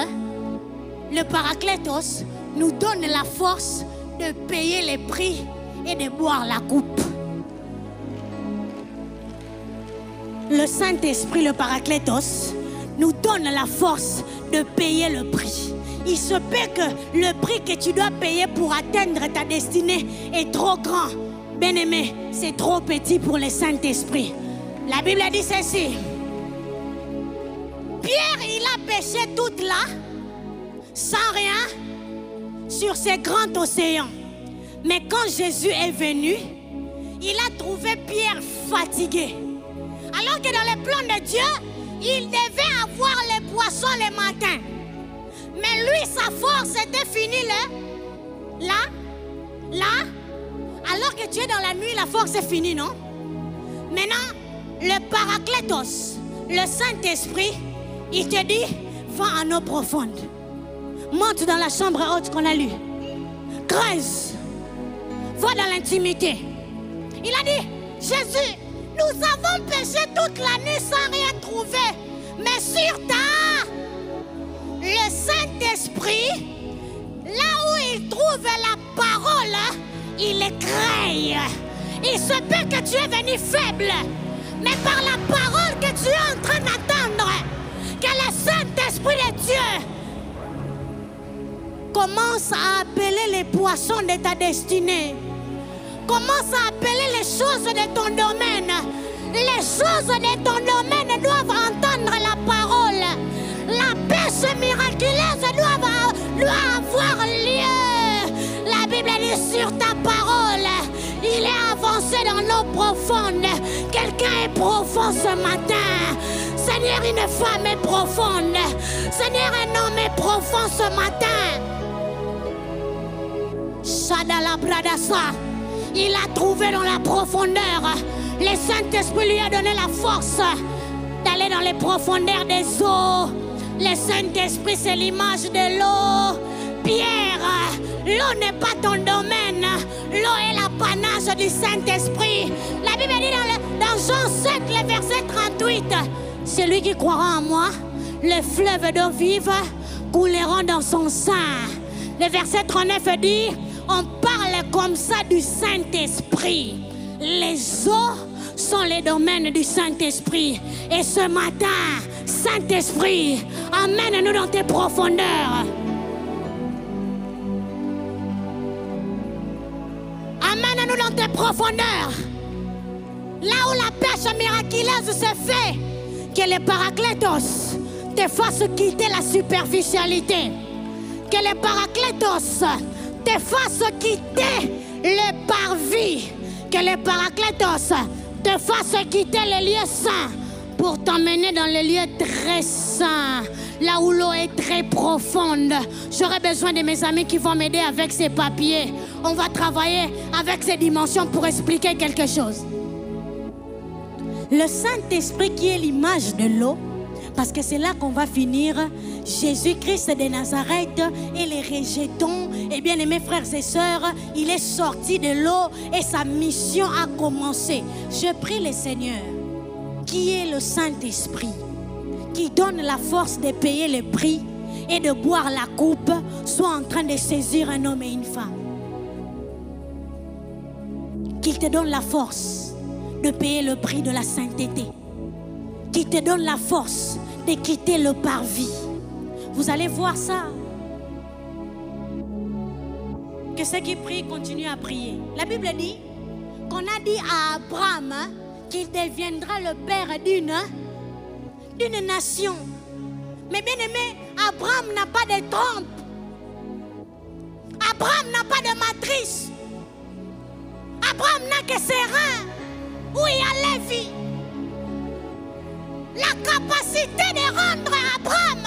Le Paraclétos nous donne la force de payer les prix et de boire la coupe. Le Saint-Esprit, le Paraclétos, nous donne la force de payer le prix. Il se peut que le prix que tu dois payer pour atteindre ta destinée est trop grand. Bien-aimé, c'est trop petit pour le Saint-Esprit. La Bible dit ceci. Pierre, il a pêché toute là, sans rien, sur ce grand océan. Mais quand Jésus est venu, il a trouvé Pierre fatigué. Alors que dans le plan de Dieu, il devait avoir les poissons le matin. Mais lui, sa force était finie là. Alors que tu es dans la nuit, la force est finie, non? Maintenant, le Paraclétos, le Saint-Esprit, il te dit, va en eau profonde. Monte dans la chambre haute qu'on a lue. Creuse. Va dans l'intimité. Il a dit, Jésus, nous avons péché toute la nuit sans rien trouver. Mais sur le Saint-Esprit, là où il trouve la parole, il écraille. Il se peut que tu es venu faible, mais par la parole que tu es en train d'attendre, que le Saint-Esprit de Dieu commence à appeler les poissons de ta destinée. Commence à appeler les choses de ton domaine. Les choses de ton domaine doivent entendre la parole. La pêche miraculeuse doit avoir lieu. La Bible dit sur ta parole, il est avancé dans l'eau profonde. Quelqu'un est profond ce matin. Seigneur, une femme est profonde. Seigneur, un homme est profond ce matin. Shadala Bradasa. Il a trouvé dans la profondeur. Le Saint-Esprit lui a donné la force d'aller dans les profondeurs des eaux. Le Saint-Esprit, c'est l'image de l'eau. Pierre, l'eau n'est pas ton domaine. L'eau est l'apanage du Saint-Esprit. La Bible dit dans Jean 7, le verset 38, celui qui croira en moi, les fleuves d'eau vive couleront dans son sein. Le verset 39 dit, on parle comme ça du Saint-Esprit. Les eaux sont les domaines du Saint-Esprit. Et ce matin, Saint-Esprit, amène-nous dans tes profondeurs. Amène-nous dans tes profondeurs. Là où la pêche miraculeuse se fait, que le Paraclétos te fasse quitter la superficialité. Que le Paraclétos te fasse quitter le parvis, que le Paraclétos te fasse quitter le lieu saint pour t'emmener dans le lieu très saint, là où l'eau est très profonde. J'aurai besoin de mes amis qui vont m'aider avec ces papiers. On va travailler avec ces dimensions pour expliquer quelque chose. Le Saint-Esprit qui est l'image de l'eau, parce que c'est là qu'on va finir. Jésus-Christ de Nazareth et les rejetons. Et bien aimés frères et sœurs, il est sorti de l'eau et sa mission a commencé. Je prie le Seigneur, qui est le Saint-Esprit, qui donne la force de payer le prix et de boire la coupe, soit en train de saisir un homme et une femme. Qu'il te donne la force de payer le prix de la sainteté. Qu'il te donne la force de quitter le parvis. Vous allez voir ça. Que ceux qui prient continuent à prier. La Bible dit qu'on a dit à Abraham qu'il deviendra le père d'une nation. Mais bien aimé, Abraham n'a pas de trompe. Abraham n'a pas de matrice. Abraham n'a que ses reins où il y a Lévi. La capacité de rendre Abraham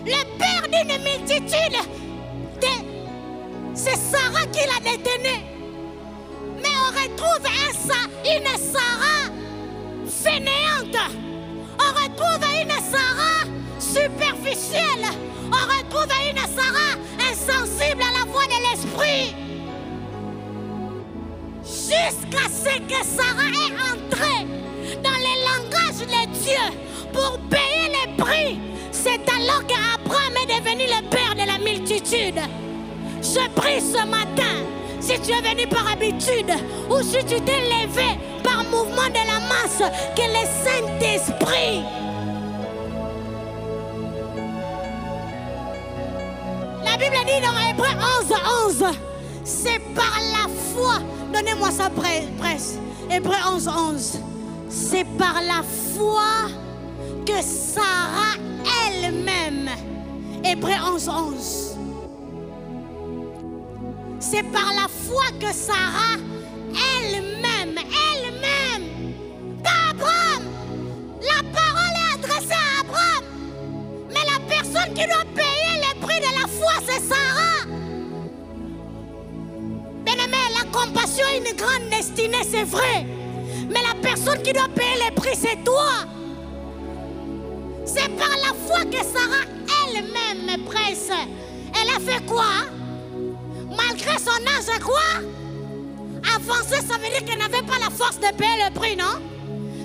le père d'une multitude, c'est Sarah qui l'a détenu. Mais on retrouve une Sarah fainéante. On retrouve une Sarah superficielle. On retrouve une Sarah insensible à la voix de l'esprit. Jusqu'à ce que Sarah est entrée dans le langage de Dieu pour payer les prix. C'est alors qu'Abraham est devenu le père de la multitude. Je prie ce matin, si tu es venu par habitude ou si tu t'es levé par mouvement de la masse, que le Saint-Esprit la Bible dit dans Hébreux 11:11, c'est par la foi. Donnez-moi ça presse. Hébreux 11:11. C'est par la foi que Sarah elle-même. Hébreux 11:11. C'est par la foi que Sarah elle-même, pas Abraham. La parole est adressée à Abraham. Mais la personne qui doit payer le prix de la foi, c'est Sarah. Bien-aimé, la compassion est une grande destinée, c'est vrai. Mais la personne qui doit payer le prix, c'est toi. C'est par la foi que Sarah elle-même, mes presse. Elle a fait quoi? Malgré son âge, quoi? Avancer, ça veut dire qu'elle n'avait pas la force de payer le prix, non?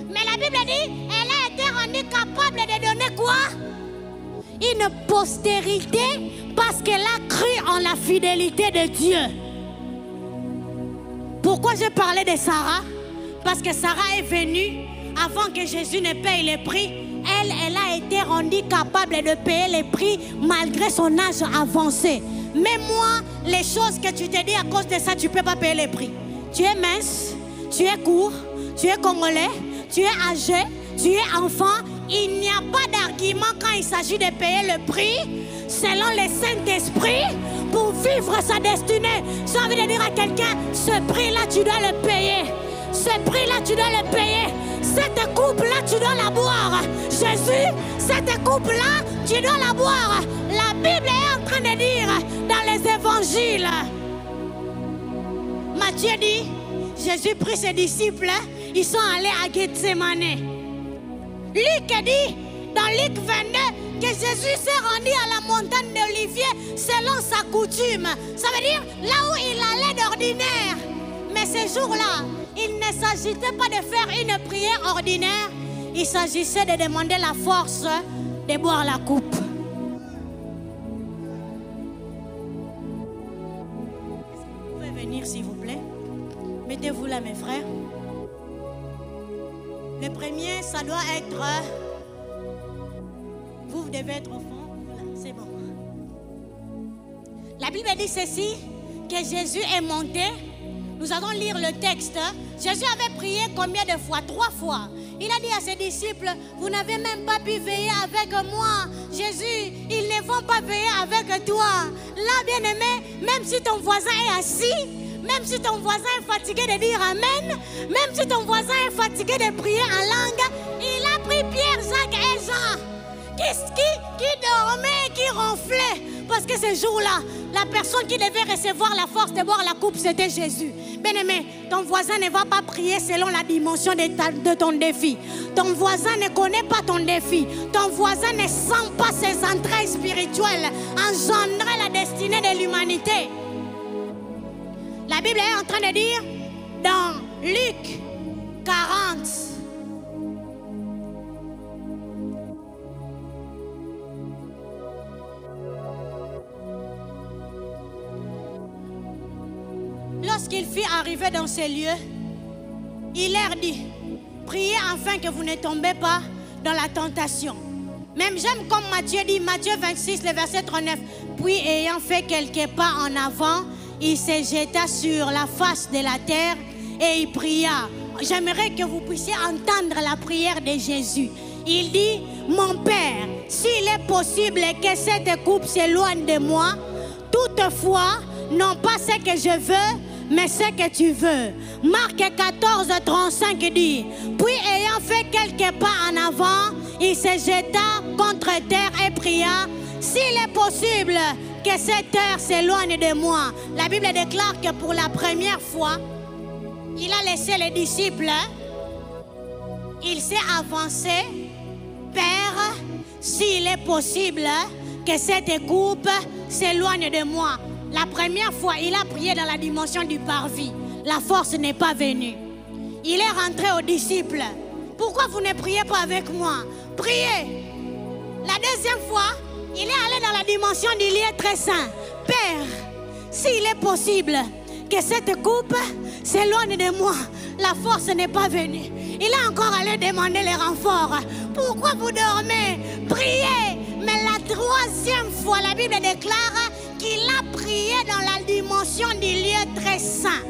Mais la Bible dit, elle a été rendue capable de donner quoi? Une postérité, parce qu'elle a cru en la fidélité de Dieu. Pourquoi je parlais de Sarah? Parce que Sarah est venue avant que Jésus ne paye le prix. Elle a été rendue capable de payer les prix malgré son âge avancé. Mais moi, les choses que tu te dis à cause de ça, tu ne peux pas payer les prix. Tu es mince, tu es court, tu es congolais, tu es âgé, tu es enfant. Il n'y a pas d'argument quand il s'agit de payer le prix selon le Saint-Esprit pour vivre sa destinée. J'ai envie de dire à quelqu'un, ce prix-là, tu dois le payer. Ce prix-là, tu dois le payer. Cette coupe-là, tu dois la boire. Jésus, cette coupe-là, tu dois la boire. La Bible est en train de dire dans les évangiles. Matthieu dit, Jésus prit ses disciples, ils sont allés à Gethsemane. Luc dit, dans Luc 22, que Jésus s'est rendu à la montagne d'Olivier selon sa coutume. Ça veut dire là où il allait d'ordinaire. Mais ce jour-là, il ne s'agissait pas de faire une prière ordinaire. Il s'agissait de demander la force de boire la coupe. Est-ce que vous pouvez venir, s'il vous plaît? Mettez-vous là, mes frères. Le premier, ça doit être... Vous devez être au fond. Voilà, c'est bon. La Bible dit ceci, que Jésus est monté. Nous allons lire le texte. Jésus avait prié combien de fois? 3 fois. Il a dit à ses disciples, vous n'avez même pas pu veiller avec moi. Jésus, ils ne vont pas veiller avec toi. Là, bien-aimé, même si ton voisin est assis, Même si ton voisin est fatigué de dire Amen, même si ton voisin est fatigué de prier en langue, il a pris Pierre, Jacques et Jean qui dormaient, qui ronflaient. Parce que ce jour-là, la personne qui devait recevoir la force de boire la coupe, c'était Jésus. Bien-aimé, ton voisin ne va pas prier selon la dimension de ton défi. Ton voisin ne connaît pas ton défi. Ton voisin ne sent pas ses entrailles spirituelles engendrer la destinée de l'humanité. La Bible est en train de dire dans Luc 40. Lorsqu'il fut arrivé dans ces lieux, il leur dit, priez afin que vous ne tombez pas dans la tentation. Même j'aime comme Matthieu dit, Matthieu 26, le verset 39. Puis ayant fait quelques pas en avant, il se jeta sur la face de la terre et il pria. J'aimerais que vous puissiez entendre la prière de Jésus. Il dit, mon Père, s'il est possible que cette coupe s'éloigne de moi, toutefois, non pas ce que je veux, mais ce que tu veux. Marc 14, 35 dit, puis ayant fait quelques pas en avant, il se jeta contre terre et pria, s'il est possible que cette heure s'éloigne de moi. La Bible déclare que pour la première fois, il a laissé les disciples, il s'est avancé, Père, s'il est possible que cette coupe s'éloigne de moi. La première fois, il a prié dans la dimension du parvis. La force n'est pas venue. Il est rentré aux disciples. Pourquoi vous ne priez pas avec moi? Priez. La deuxième fois, il est allé dans la dimension du lieu très saint. Père, s'il est possible que cette coupe s'éloigne de moi, la force n'est pas venue. Il est encore allé demander les renforts. Pourquoi vous dormez? Priez. Mais la troisième fois, la Bible déclare qu'il a prié dans la dimension du lieu très saint.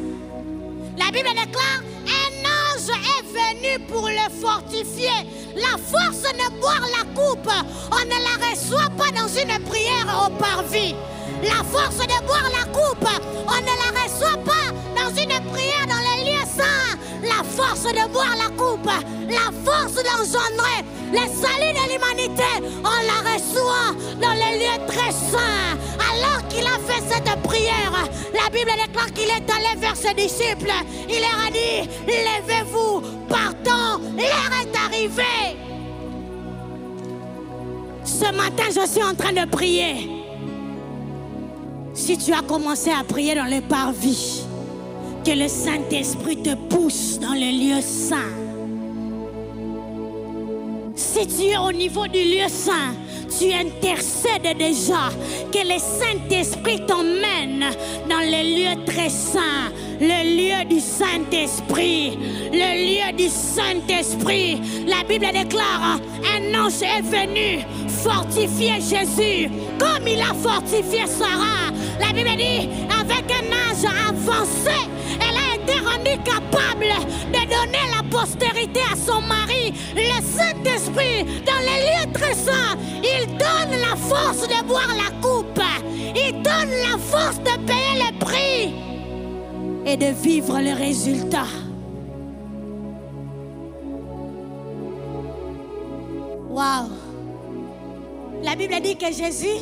La Bible déclare, un ange est venu pour le fortifier. La force de boire la coupe, on ne la reçoit pas dans une prière au parvis. La force de boire la coupe, on ne la reçoit pas dans une prière dans les lieux saints. La force de boire la coupe, la force d'engendrer le salut de l'humanité, on la reçoit dans les lieux très saints. Alors qu'il a fait cette prière, la Bible déclare qu'il est allé vers ses disciples. Il leur a dit, levez-vous, partons, l'heure est arrivée. Ce matin, je suis en train de prier. Si tu as commencé à prier dans le parvis, que le Saint-Esprit te pousse dans le lieu saint. Si tu es au niveau du lieu saint, tu intercèdes déjà que le Saint-Esprit t'emmène dans le lieu très saint, le lieu du Saint-Esprit, le lieu du Saint-Esprit. La Bible déclare, un ange est venu fortifier Jésus comme il a fortifié Sarah. La Bible dit, avec un âge avancé, elle a été rendue capable de donner la postérité à son mari. Le Saint-Esprit, dans les lieux très saints, il donne la force de boire la coupe. Il donne la force de payer le prix et de vivre le résultat. Waouh! La Bible dit que Jésus,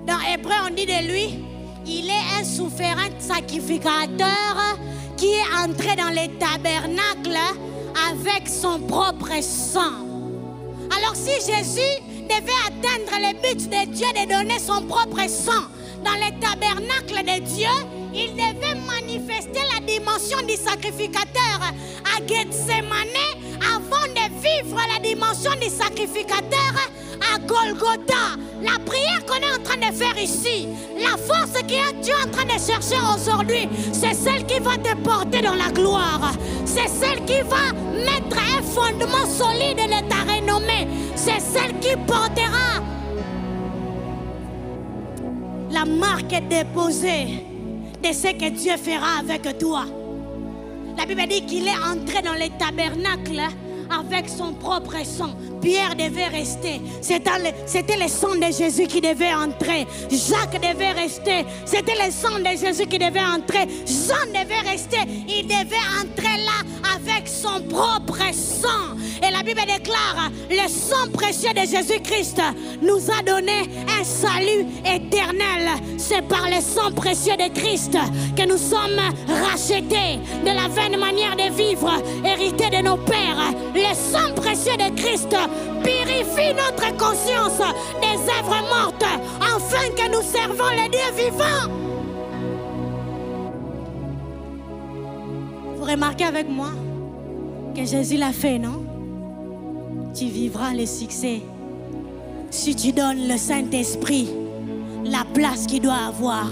dans Hébreu, on dit de lui, il est un souverain sacrificateur qui est entré dans les tabernacles avec son propre sang. Alors si Jésus devait atteindre le but de Dieu de donner son propre sang dans les tabernacles de Dieu, il devait manifester la dimension du sacrificateur à Gethsemane avant de vivre la dimension du sacrificateur à Golgotha. La prière qu'on est en train de faire ici, la force que tu es en train de chercher aujourd'hui, c'est celle qui va te porter dans la gloire. C'est celle qui va mettre un fondement solide de ta renommée. C'est celle qui portera la marque déposée de ce que Dieu fera avec toi. La Bible dit qu'il est entré dans les tabernacles avec son propre sang. Pierre devait rester. C'était le sang de Jésus qui devait entrer. Jacques devait rester. C'était le sang de Jésus qui devait entrer. Jean devait rester. Il devait entrer là avec son propre sang. Et la Bible déclare, le sang précieux de Jésus-Christ nous a donné un salut éternel. C'est par le sang précieux de Christ que nous sommes rachetés de la vaine manière de vivre, hérité de nos pères. Le sang précieux de Christ purifie notre conscience des œuvres mortes, afin que nous servons le Dieu vivant. Vous remarquez avec moi que Jésus l'a fait, non? Tu vivras le succès si tu donnes le Saint-Esprit la place qu'il doit avoir.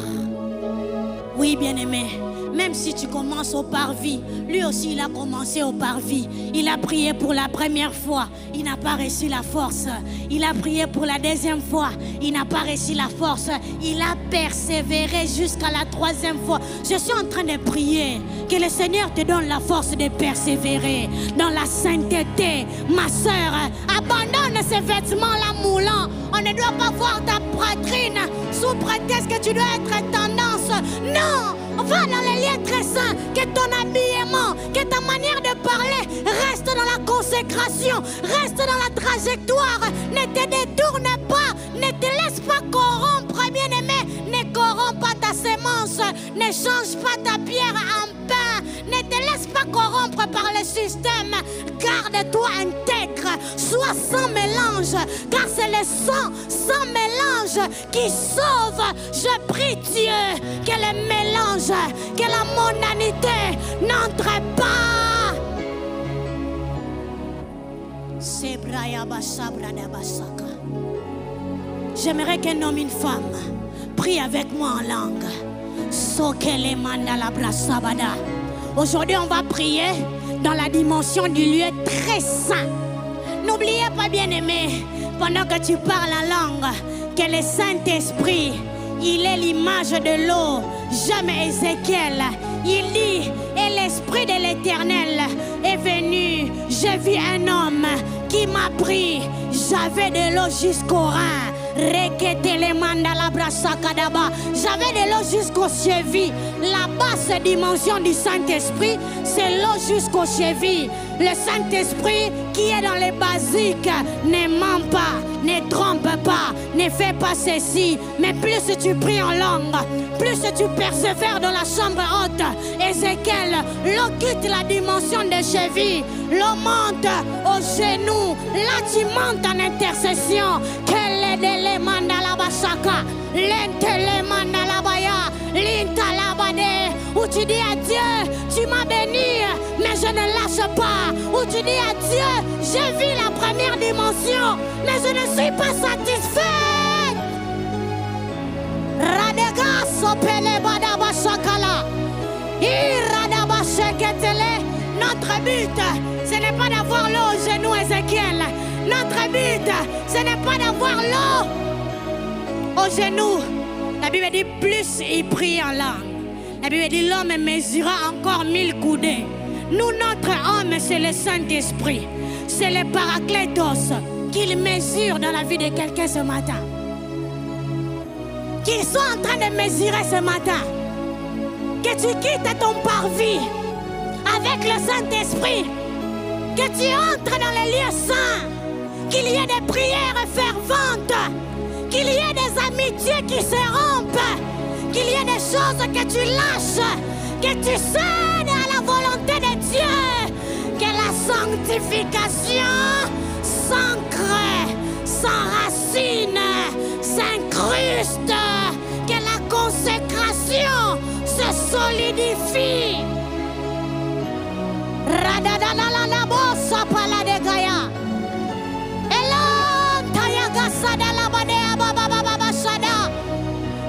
Oui, bien-aimé, même si tu commences au parvis, lui aussi il a commencé au parvis. Il a prié pour la première fois, il n'a pas reçu la force. Il a prié pour la deuxième fois, il n'a pas reçu la force. Il a persévéré jusqu'à la troisième fois. Je suis en train de prier que le Seigneur te donne la force de persévérer dans la sainteté. Ma soeur, abandonne ces vêtements-là moulants. On ne doit pas voir ta poitrine sous prétexte que tu dois être tendance. Non! Va dans les lieux très saints, que ton habillement, que ta manière de parler reste dans la consécration, reste dans la trajectoire. Ne te détourne pas, ne te laisse pas corrompre, bien-aimé. Ne corromps pas ta sémence, ne change pas ta pierre en pain, ne te laisse pas corrompre par le système. Garde-toi intègre, sois sans mélange, car c'est le sang sans mélange qui sauve. Je prie Dieu que le mélange, que la mondanité n'entre pas. J'aimerais qu'un homme et une femme prient avec moi en langue. Aujourd'hui, on va prier dans la dimension du lieu très saint. N'oubliez pas, bien-aimé, pendant que tu parles la langue, que le Saint-Esprit, il est l'image de l'eau. J'aime Ézéchiel. Il dit, et l'Esprit de l'Éternel est venu. J'ai vu un homme qui m'a pris. J'avais de l'eau jusqu'au rein. J'avais de l'eau jusqu'aux chevilles. La basse dimension du Saint-Esprit, c'est l'eau jusqu'aux chevilles. Le Saint-Esprit qui est dans les basiques ne ment pas, ne trompe pas, ne fait pas ceci. Mais plus tu pries en langue, plus tu persévères dans la chambre haute. Ézéchiel, l'eau quitte la dimension des chevilles, l'eau monte aux genoux. Là tu montes en intercession. Quel est de la basaka, l'intele mandalabaya, l'intalabade, où tu dis à Dieu, tu m'as béni, mais je ne lâche pas. Où tu dis à Dieu, j'ai vu la première dimension, mais je ne suis pas satisfait. Radega sopele badabashakala, iradabasheketele. Notre but, ce n'est pas d'avoir l'eau aux genoux, Ézéchiel. Notre but, ce n'est pas d'avoir l'eau aux genoux. La Bible dit plus il prie en langue. La Bible dit l'homme mesurera encore 1000 coudées. Nous, notre homme, c'est le Saint-Esprit. C'est le Paraclétos qu'il mesure dans la vie de quelqu'un ce matin. Qu'il soit en train de mesurer ce matin. Que tu quittes ton parvis avec le Saint-Esprit. Que tu entres dans les lieux saints. Qu'il y ait des prières ferventes. Qu'il y ait des amitiés qui se rompent. Qu'il y ait des choses que tu lâches. Que tu cèdes à la volonté de Dieu. Que la sanctification s'ancre, s'enracine, s'incruste. Que la consécration se solidifie.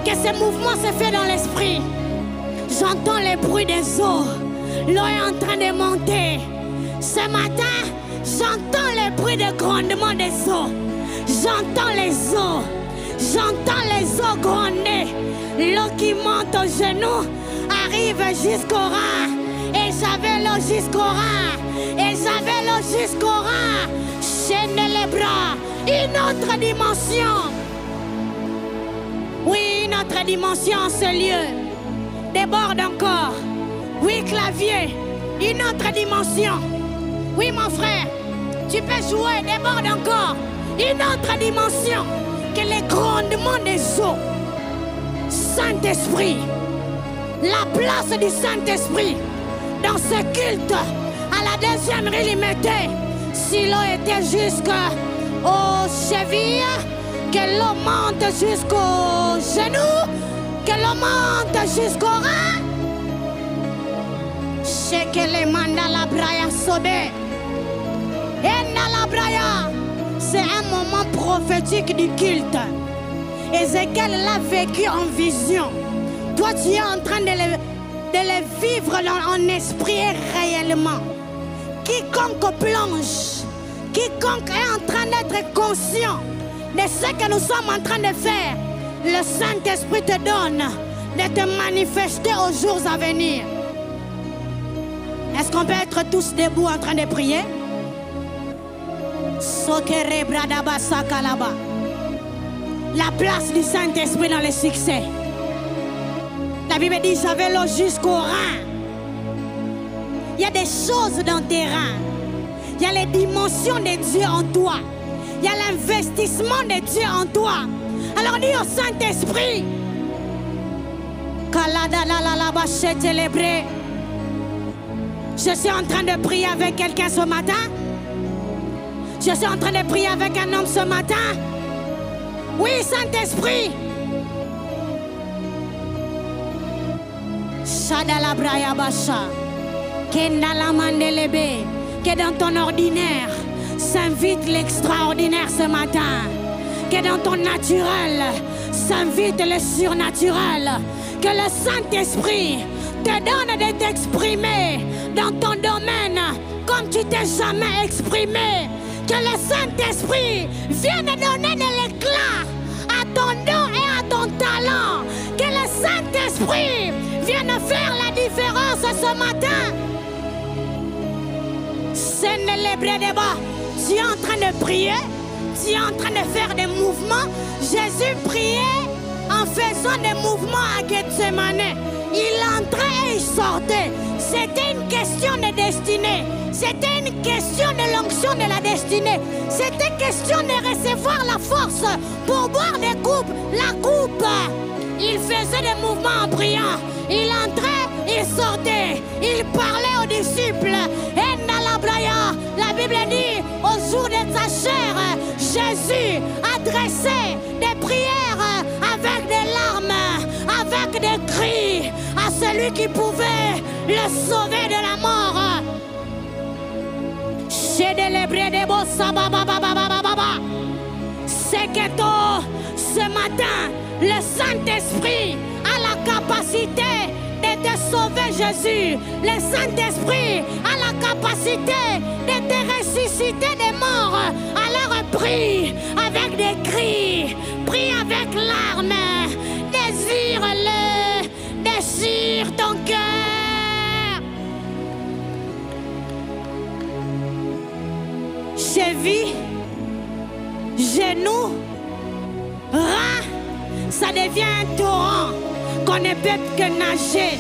Que ce mouvement se fait dans l'esprit. J'entends les bruits des eaux. L'eau est en train de monter. Ce matin, j'entends les bruits de grondement des eaux. J'entends les eaux. J'entends les eaux gronder. L'eau qui monte aux genoux arrive jusqu'au rein. Et j'avais l'eau jusqu'au rein. Et j'avais l'eau jusqu'au rein. Chaîne les bras. Une autre dimension. Oui, une autre dimension en ce lieu. Déborde encore. Oui, clavier. Une autre dimension. Oui, mon frère. Tu peux jouer. Déborde encore. Une autre dimension. Que les grondements des eaux. Saint-Esprit. La place du Saint-Esprit. Dans ce culte. À la deuxième rue limitée. Si l'eau était jusqu'aux chevilles. Que l'eau monte jusqu'aux genoux. Que l'eau monte jusqu'au rein. C'est que les mandala braya sobé. C'est un moment prophétique du culte. Ézéchiel l'a vécu en vision. Toi, tu es en train de le vivre en esprit et réellement. Quiconque plonge, quiconque est en train d'être conscient de ce que nous sommes en train de faire, le Saint-Esprit te donne de te manifester aux jours à venir. Est-ce qu'on peut être tous debout en train de prier? La place du Saint-Esprit dans le succès. La Bible dit j'avais l'eau jusqu'au rein. Il y a des choses dans tes reins. Il y a les dimensions de Dieu en toi. Il y a l'investissement de Dieu en toi. Alors dis au Saint-Esprit. Je suis en train de prier avec quelqu'un ce matin. Je suis en train de prier avec un homme ce matin. Oui, Saint-Esprit. Que dans ton ordinaire s'invite l'extraordinaire ce matin. Que dans ton naturel s'invite le surnaturel. Que le Saint-Esprit te donne de t'exprimer dans ton domaine comme tu t'es jamais exprimé. Que le Saint-Esprit vienne donner de l'éclat à ton don et à ton talent. Que le Saint-Esprit vienne faire la différence ce matin. Tu es en train de prier, tu es en train de faire des mouvements. Jésus priait en faisant des mouvements à Gethsemane. Il entrait et il sortait. C'était une question de destinée. C'était une question de l'onction de la destinée. C'était question de recevoir la force pour boire des coupes. La coupe. Il faisait des mouvements en priant. Il entrait, il sortait. Il parlait aux disciples. Et la Bible dit, au jour de sa chair, Jésus adressait des prières avec des larmes, avec des cris à celui qui pouvait le sauver de la mort. C'est que ce matin, le Saint-Esprit a la capacité de te sauver, Jésus. Le Saint-Esprit a la capacité de te ressusciter des morts. Alors prie avec des cris, prie avec larmes, désire-le, désire ton cœur. Cheville, genoux, rein, ça devient un torrent qu'on ne peut que nager.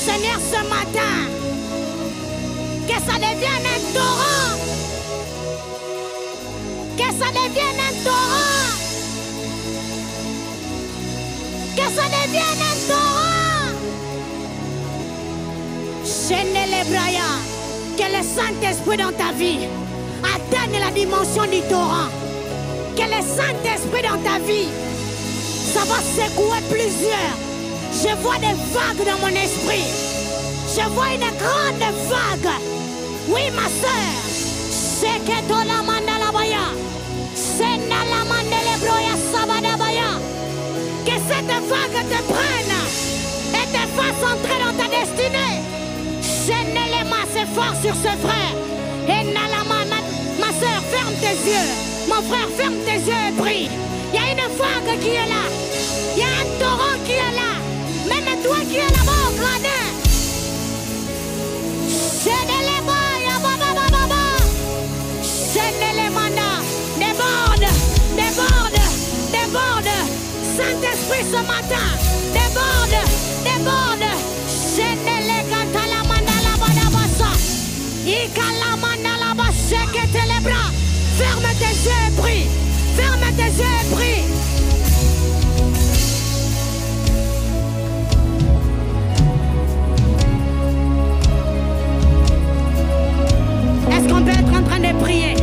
Seigneur, ce matin, que ça devienne un torrent. Que ça devienne un torrent. Que ça devienne un torrent. Chaîne les bras. Que le Saint-Esprit dans ta vie atteigne la dimension du torrent. Que le Saint-Esprit dans ta vie, ça va secouer plusieurs. Je vois des vagues dans mon esprit. Je vois une grande vague. Oui, ma soeur. C'est que ton amanda la baya. C'est na la mandele broya sabada baya. Que cette vague te prenne et te fasse entrer dans ta destinée. Je ne les masse fort sur ce frère. Et na la ma soeur, ferme tes yeux. Mon frère, ferme tes yeux et prie. Il y a une vague qui est là. Il y a un torrent qui est là. Même toi qui es là-bas au gradin. C'est de l'éma, ya baba baba. C'est de l'éma. Saint-Esprit ce matin, déborde, déborde. Ferme tes yeux et prie. Ferme tes yeux et prie. Est-ce qu'on peut être en train de prier?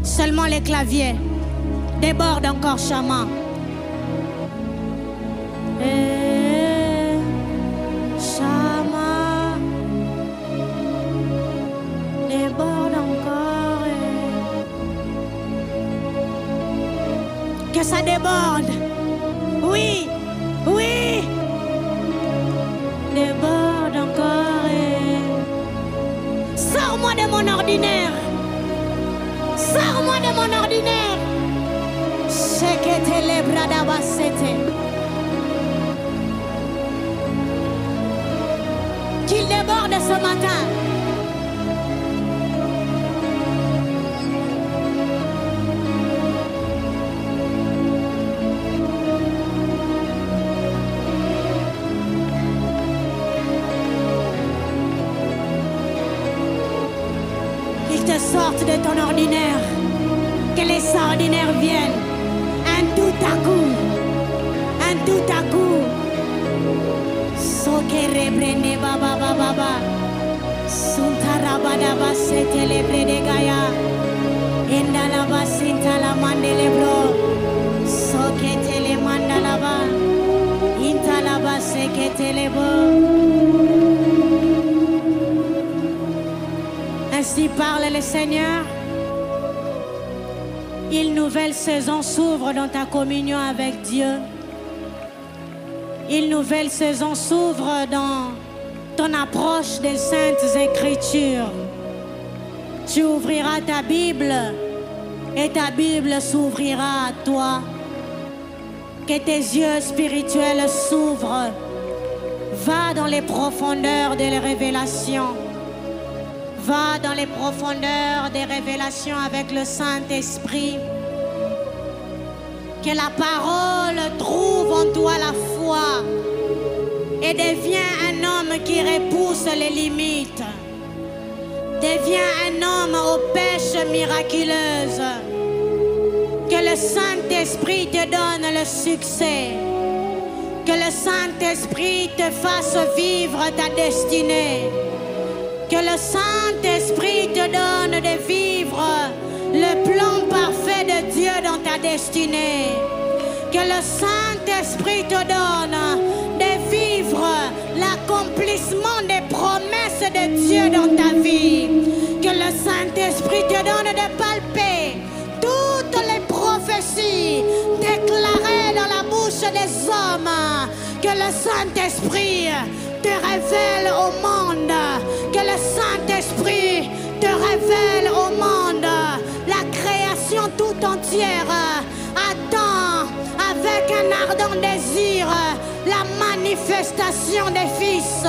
Seulement les claviers. Déborde encore, Chama. Chama. Déborde encore. Que ça déborde. Oui, oui. Déborde encore. Sors-moi de mon ordinaire. Sors-moi de mon ordinaire. Qu'il déborde ce matin. Qu'il te sorte de ton ordinaire. Que les ordinaires viennent. Un tout à coup. Un tout à coup. Sokere brene baba baba baba. Suntarabada basete lebre de gaya. Indalaba sintala mandelebro. Sokete le mandalaba. Intalaba sekete lebo. Ainsi parle le Seigneur. Une nouvelle saison s'ouvre dans ta communion avec Dieu. Une nouvelle saison s'ouvre dans ton approche des Saintes Écritures. Tu ouvriras ta Bible et ta Bible s'ouvrira à toi. Que tes yeux spirituels s'ouvrent. Va dans les profondeurs des révélations. Va dans les profondeurs des révélations avec le Saint-Esprit. Que la parole trouve en toi la foi et devient un homme qui repousse les limites. Devient un homme aux pêches miraculeuses. Que le Saint-Esprit te donne le succès. Que le Saint-Esprit te fasse vivre ta destinée. Que le Saint-Esprit te donne de vivre le plan parfait de Dieu dans ta destinée. Que le Saint-Esprit te donne de vivre l'accomplissement des promesses de Dieu dans ta vie. Que le Saint-Esprit te donne de palper toutes les prophéties déclarées dans la bouche des hommes. Que le Saint-Esprit te révèle au monde. Que le Saint-Esprit te révèle au monde. La création tout entière attend avec un ardent désir la manifestation des fils.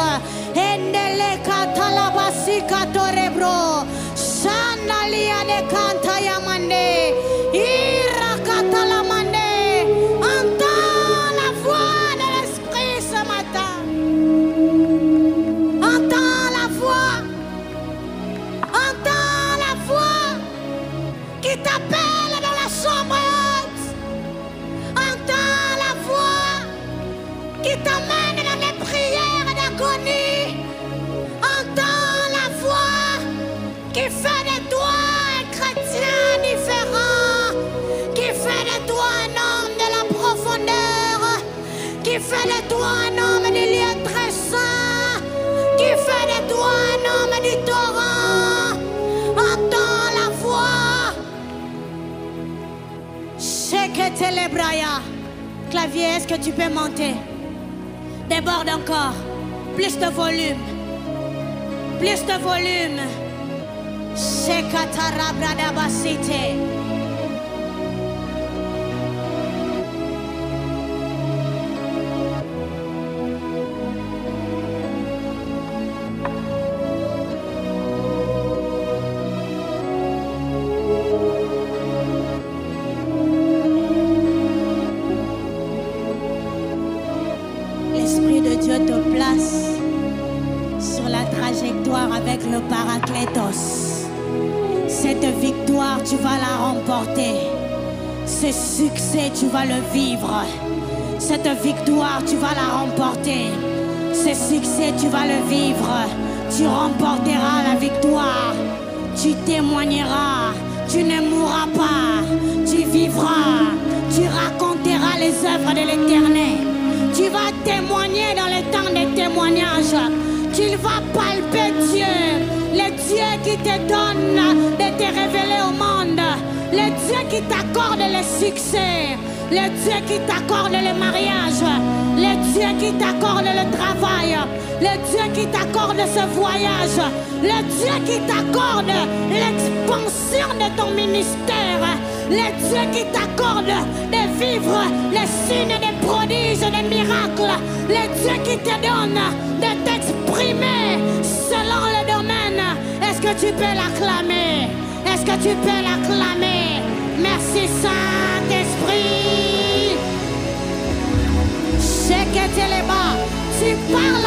Endele katalabasi katorebro. Sandalia de kantayamande. Ira katalamande. Entends la voix de l'Esprit ce matin. Entends la voix. Entends la voix qui t'appelle dans la chambre haute. Entends la voix qui t'amène dans les prières d'agonie. Entends la voix qui fait de toi un chrétien différent, qui fait de toi un homme de la profondeur, qui fait de toi un homme du lieu très saint, qui fait de toi un homme du torrent. Entends la voix. Sheketelebraya. Clavier, est-ce que tu peux monter? Déborde encore. Plus de volume. Plus de volume. Shekatarabradabasite. L'Esprit de Dieu te place sur la trajectoire avec le Paraclétos. Cette victoire, tu vas la remporter. Ce succès, tu vas le vivre. Cette victoire, tu vas la remporter. Ce succès, tu vas le vivre. Tu remporteras la victoire. Tu témoigneras. Tu ne mourras pas. Tu vivras. Tu raconteras les œuvres de l'Éternel. Tu vas témoigner dans le temps des témoignages. Tu vas palper Dieu. Le Dieu qui te donne de te révéler au monde. Le Dieu qui t'accorde le succès. Le Dieu qui t'accorde le mariage. Le Dieu qui t'accorde le travail. Le Dieu qui t'accorde ce voyage. Le Dieu qui t'accorde l'expansion de ton ministère. Le Dieu qui t'accorde de vivre les signes, des prodiges, des miracles. Le Dieu qui te donne de t'exprimer selon le domaine. Est-ce que tu peux l'acclamer? Est-ce que tu peux l'acclamer? Merci Saint-Esprit. Tu parles